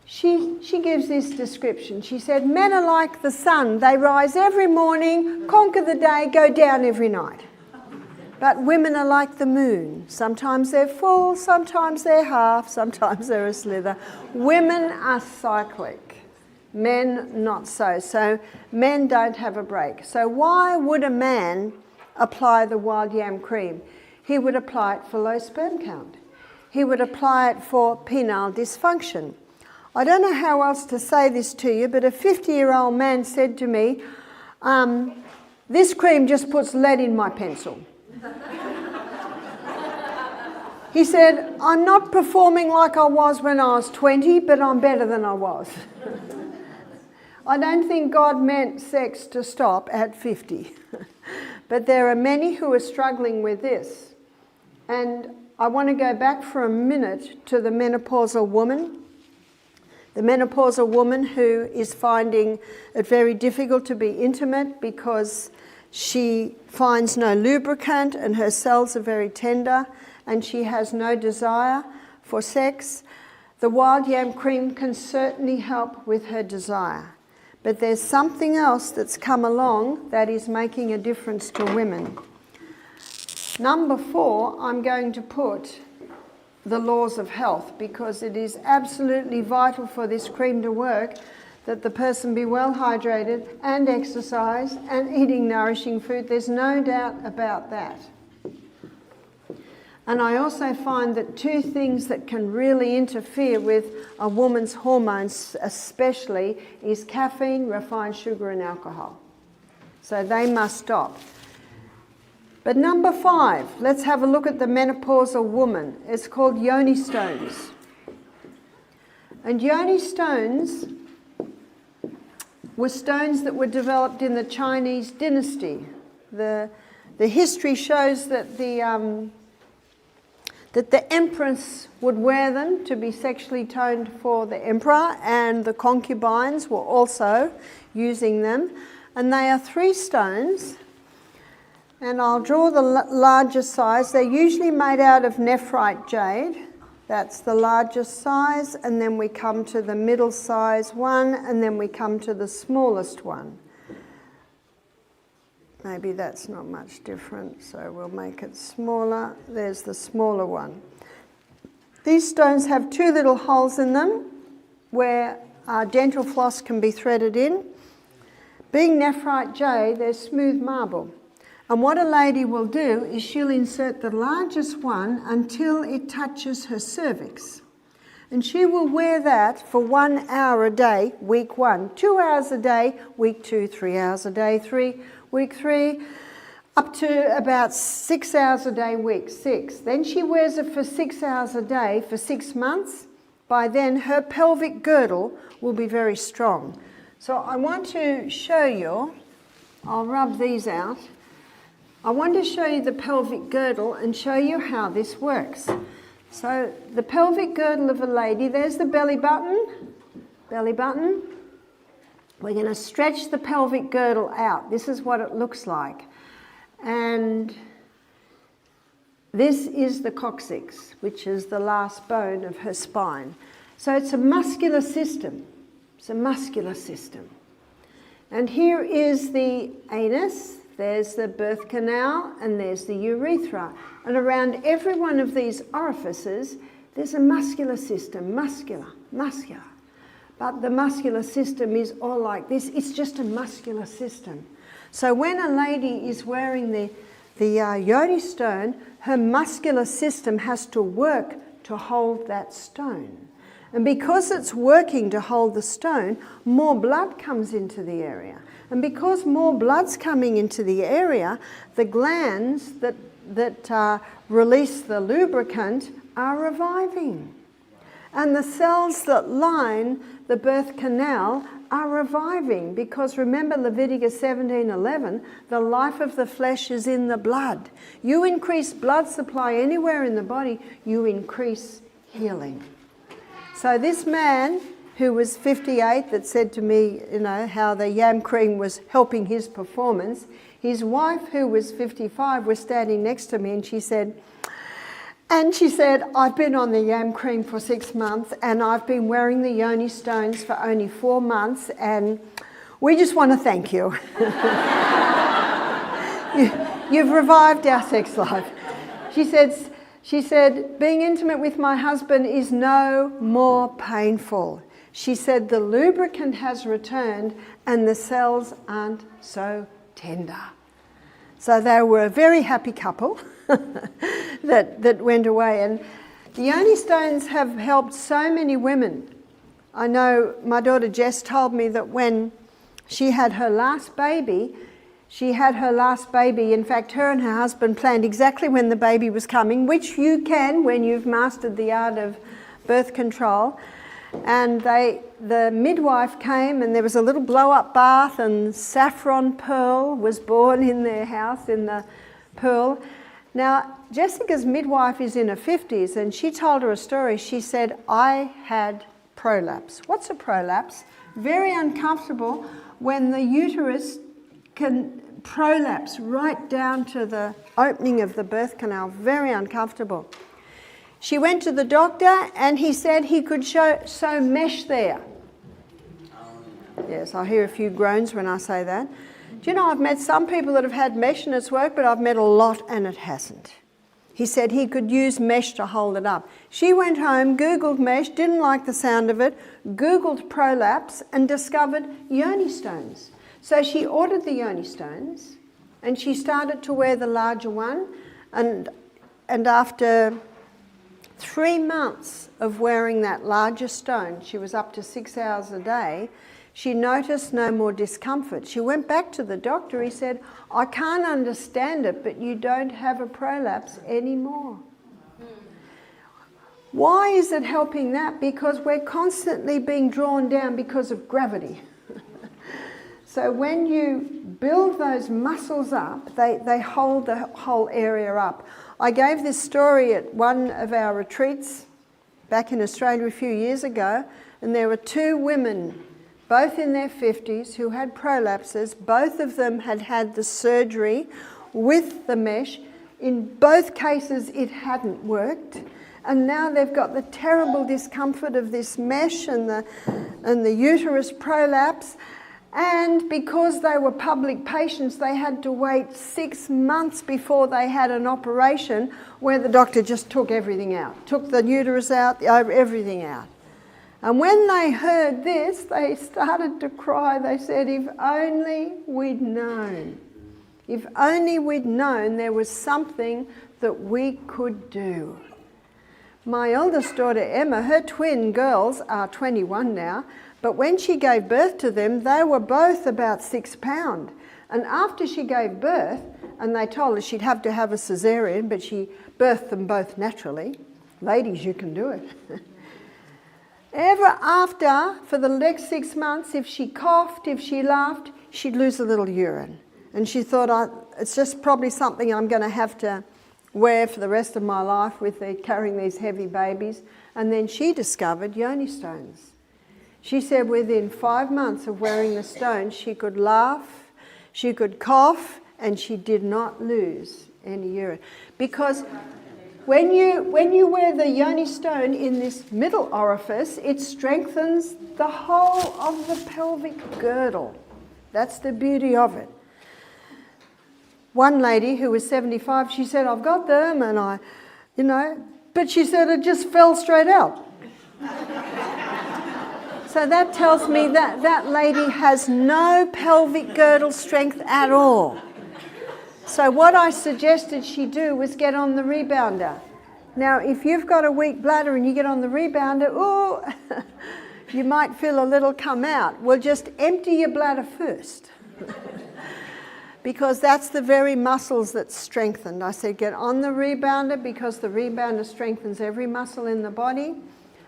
she gives this description. She said, men are like the sun. They rise every morning, conquer the day, go down every night. But women are like the moon. Sometimes they're full, sometimes they're half, sometimes they're a slither. Women are cyclic. Men not so. So men don't have a break. So why would a man apply the wild yam cream? He would apply it for low sperm count. He would apply it for penile dysfunction. I don't know how else to say this to you, but a 50-year-old man said to me, this cream just puts lead in my pencil. He said, I'm not performing like I was when I was 20, but I'm better than I was. I don't think God meant sex to stop at 50. But there are many who are struggling with this. And I want to go back for a minute to the menopausal woman. The menopausal woman who is finding it very difficult to be intimate because she finds no lubricant and her cells are very tender and she has no desire for sex. The wild yam cream can certainly help with her desire. But there's something else that's come along that is making a difference to women. Number 4, I'm going to put the laws of health, because it is absolutely vital for this cream to work that the person be well hydrated and exercise and eating nourishing food. There's no doubt about that. And I also find that 2 things that can really interfere with a woman's hormones especially is caffeine, refined sugar and alcohol. So they must stop. But number 5, let's have a look at the menopausal woman. It's called yoni stones. And yoni stones were stones that were developed in the Chinese dynasty. The history shows that the empress would wear them to be sexually toned for the emperor, and the concubines were also using them. and they are 3 stones. And I'll draw the larger size. They're usually made out of nephrite jade. That's the largest size, and then we come to the middle size one, and then we come to the smallest one. Maybe that's not much different, so we'll make it smaller. There's the smaller one. These stones have 2 little holes in them where dental floss can be threaded in. Being nephrite jade, they're smooth marble. And what a lady will do is she'll insert the largest one until it touches her cervix. And she will wear that for 1 hour a day, week 1, 2 hours a day, week 2, 3 hours a day, week 3, up to about 6 hours a day, week 6. Then she wears it for 6 hours a day for 6 months. By then, her pelvic girdle will be very strong. So I want to show you, I'll rub these out. I want to show you the pelvic girdle and show you how this works. So the pelvic girdle of a lady, there's the belly button. We're going to stretch the pelvic girdle out. This is what it looks like. And this is the coccyx, which is the last bone of her spine. So it's a muscular system. And here is the anus. There's the birth canal, and there's the urethra. And around every one of these orifices, there's a muscular system, muscular. But the muscular system is all like this. It's just a muscular system. So when a lady is wearing the yoni stone, her muscular system has to work to hold that stone. And because it's working to hold the stone, more blood comes into the area. And because more blood's coming into the area, the glands that release the lubricant are reviving. And the cells that line the birth canal are reviving, because remember Leviticus 17:11, the life of the flesh is in the blood. You increase blood supply anywhere in the body, you increase healing. So this man who was 58 that said to me, how the yam cream was helping his performance, his wife who was 55 was standing next to me, and she said, I've been on the yam cream for 6 months, and I've been wearing the yoni stones for only 4 months, and we just want to thank you. You've revived our sex life. She said, being intimate with my husband is no more painful. She said, the lubricant has returned and the cells aren't so tender. So they were a very happy couple that went away. And the yoni stones have helped so many women. I know my daughter Jess told me that when she had her last baby, in fact, her and her husband planned exactly when the baby was coming, which you can when you've mastered the art of birth control. And the midwife came, and there was a little blow-up bath, and saffron pearl was born in their house, in the pearl. Now, Jessica's midwife is in her 50s, and she told her a story. She said, I had prolapse. What's a prolapse? Very uncomfortable when the uterus can prolapse right down to the opening of the birth canal. Very uncomfortable. She went to the doctor, and he said he could sew mesh there. Yes, I hear a few groans when I say that. Do you know, I've met some people that have had mesh and it's worked, but I've met a lot and it hasn't. He said he could use mesh to hold it up. She went home, Googled mesh, didn't like the sound of it, Googled prolapse, and discovered yoni stones. So she ordered the yoni stones, and she started to wear the larger one, and after 3 months of wearing that larger stone, she was up to 6 hours a day, she noticed no more discomfort. She went back to the doctor. He said, I can't understand it, but you don't have a prolapse anymore. Why is it helping that? Because we're constantly being drawn down because of gravity. So when you build those muscles up, they hold the whole area up. I gave this story at one of our retreats back in Australia a few years ago, and there were 2 women both in their 50s, who had prolapses. Both of them had had the surgery with the mesh. In both cases, it hadn't worked. And now they've got the terrible discomfort of this mesh and the uterus prolapse. And because they were public patients, they had to wait 6 months before they had an operation where the doctor just took everything out, took the uterus out, everything out. And when they heard this, they started to cry. They said, if only we'd known. If only we'd known there was something that we could do. My eldest daughter, Emma, her twin girls are 21 now, but when she gave birth to them, they were both about 6 pounds. And after she gave birth, and they told her she'd have to have a cesarean, but she birthed them both naturally. Ladies, you can do it. Ever after, for the next 6 months, if she coughed, if she laughed, she'd lose a little urine. And she thought, it's just probably something I'm going to have to wear for the rest of my life with carrying these heavy babies. And then she discovered yoni stones. She said within 5 months of wearing the stones, she could laugh, she could cough, and she did not lose any urine. Because when you wear the yoni stone in this middle orifice, it strengthens the whole of the pelvic girdle. That's the beauty of it. One lady who was 75, she said, I've got them, and but she said it just fell straight out. So that tells me that that lady has no pelvic girdle strength at all. So what I suggested she do was get on the rebounder. Now, if you've got a weak bladder and you get on the rebounder, you might feel a little come out. Well, just empty your bladder first. Because that's the very muscles that's strengthened. I said get on the rebounder because the rebounder strengthens every muscle in the body.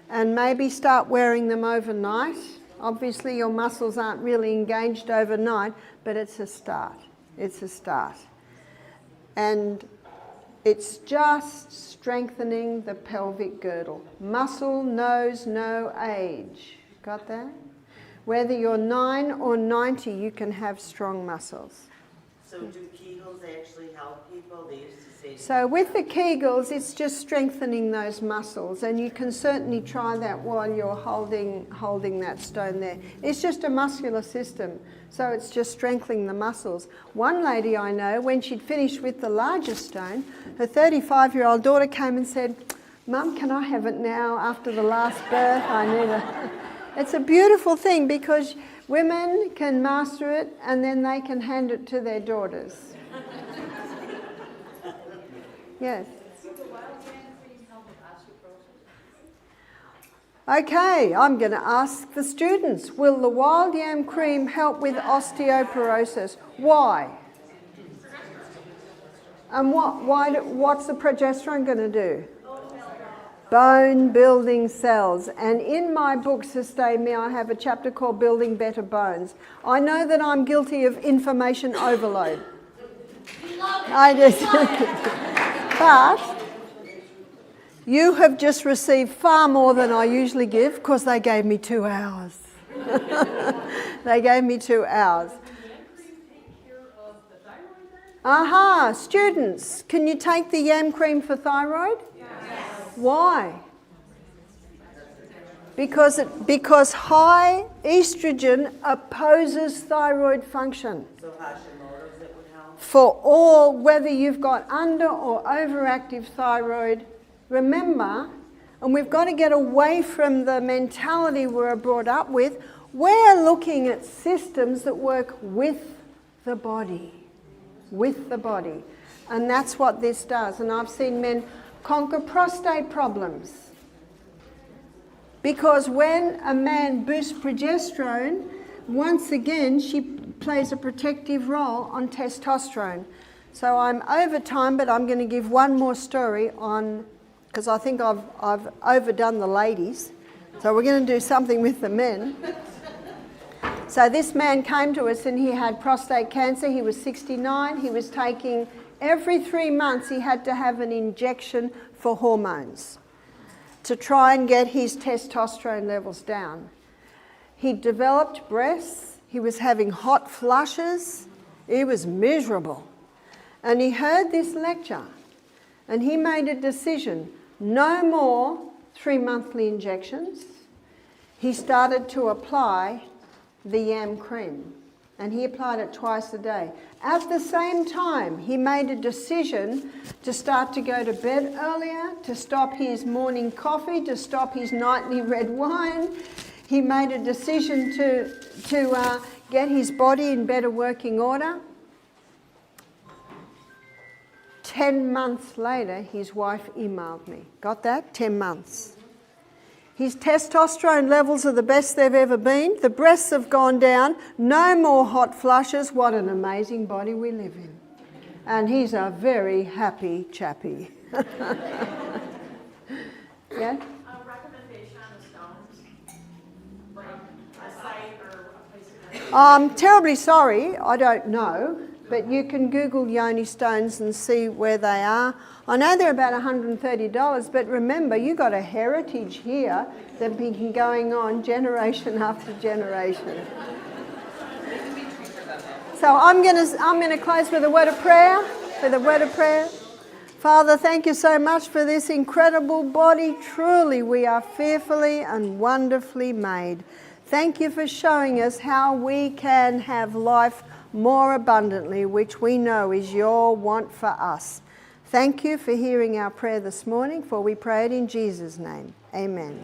And maybe start wearing them overnight. Obviously, your muscles aren't really engaged overnight, but it's a start. It's a start. And it's just strengthening the pelvic girdle. Muscle knows no age. Got that? Whether you're 9 or 90, you can have strong muscles. So do Kegels actually help people? They used to say... So with the Kegels, it's just strengthening those muscles, and you can certainly try that while you're holding that stone there. It's just a muscular system, so it's just strengthening the muscles. One lady I know, when she'd finished with the largest stone, her 35-year-old daughter came and said, Mum, can I have it now after the last birth? I need it. It's a beautiful thing because women can master it and then they can hand it to their daughters. Yes. Okay, I'm going to ask the students, will the wild yam cream help with osteoporosis? Why? And what's the progesterone going to do? Bone building cells. And in my book, Sustain Me, I have a chapter called Building Better Bones. I know that I'm guilty of information overload. But you have just received far more than I usually give because they gave me 2 hours. They gave me 2 hours. Aha, students, can you take the yam cream for thyroid? Why? Because high estrogen opposes thyroid function. So Hashimoto's it would help? For all, whether you've got under or overactive thyroid, remember, and we've got to get away from the mentality we're brought up with, we're looking at systems that work with the body. With the body. And that's what this does. And I've seen men conquer prostate problems. Because when a man boosts progesterone, once again, she plays a protective role on testosterone. So I'm over time, but I'm going to give one more story on, because I think I've overdone the ladies. So we're going to do something with the men. So this man came to us and he had prostate cancer. He was 69. He was taking, every 3 months, he had to have an injection for hormones to try and get his testosterone levels down. He developed breasts. He was having hot flushes. He was miserable. And he heard this lecture and he made a decision, no more 3 monthly injections. He started to apply the yam cream and he applied it twice a day. At the same time, he made a decision to start to go to bed earlier, to stop his morning coffee, to stop his nightly red wine. He made a decision to get his body in better working order. 10 months later, his wife emailed me. Got that? 10 months. His testosterone levels are the best they've ever been. The breasts have gone down. No more hot flushes. What an amazing body we live in. And he's a very happy chappy. Yeah? A recommendation on the stones, like a site or a place of I'm terribly sorry, I don't know, but you can Google yoni stones and see where they are. I know they're about $130, but remember, you got a heritage here that's been going on generation after generation. So I'm going to close with a word of prayer. Father, thank you so much for this incredible body. Truly, we are fearfully and wonderfully made. Thank you for showing us how we can have life more abundantly, which we know is your want for us. Thank you for hearing our prayer this morning, for we pray it in Jesus' name. Amen.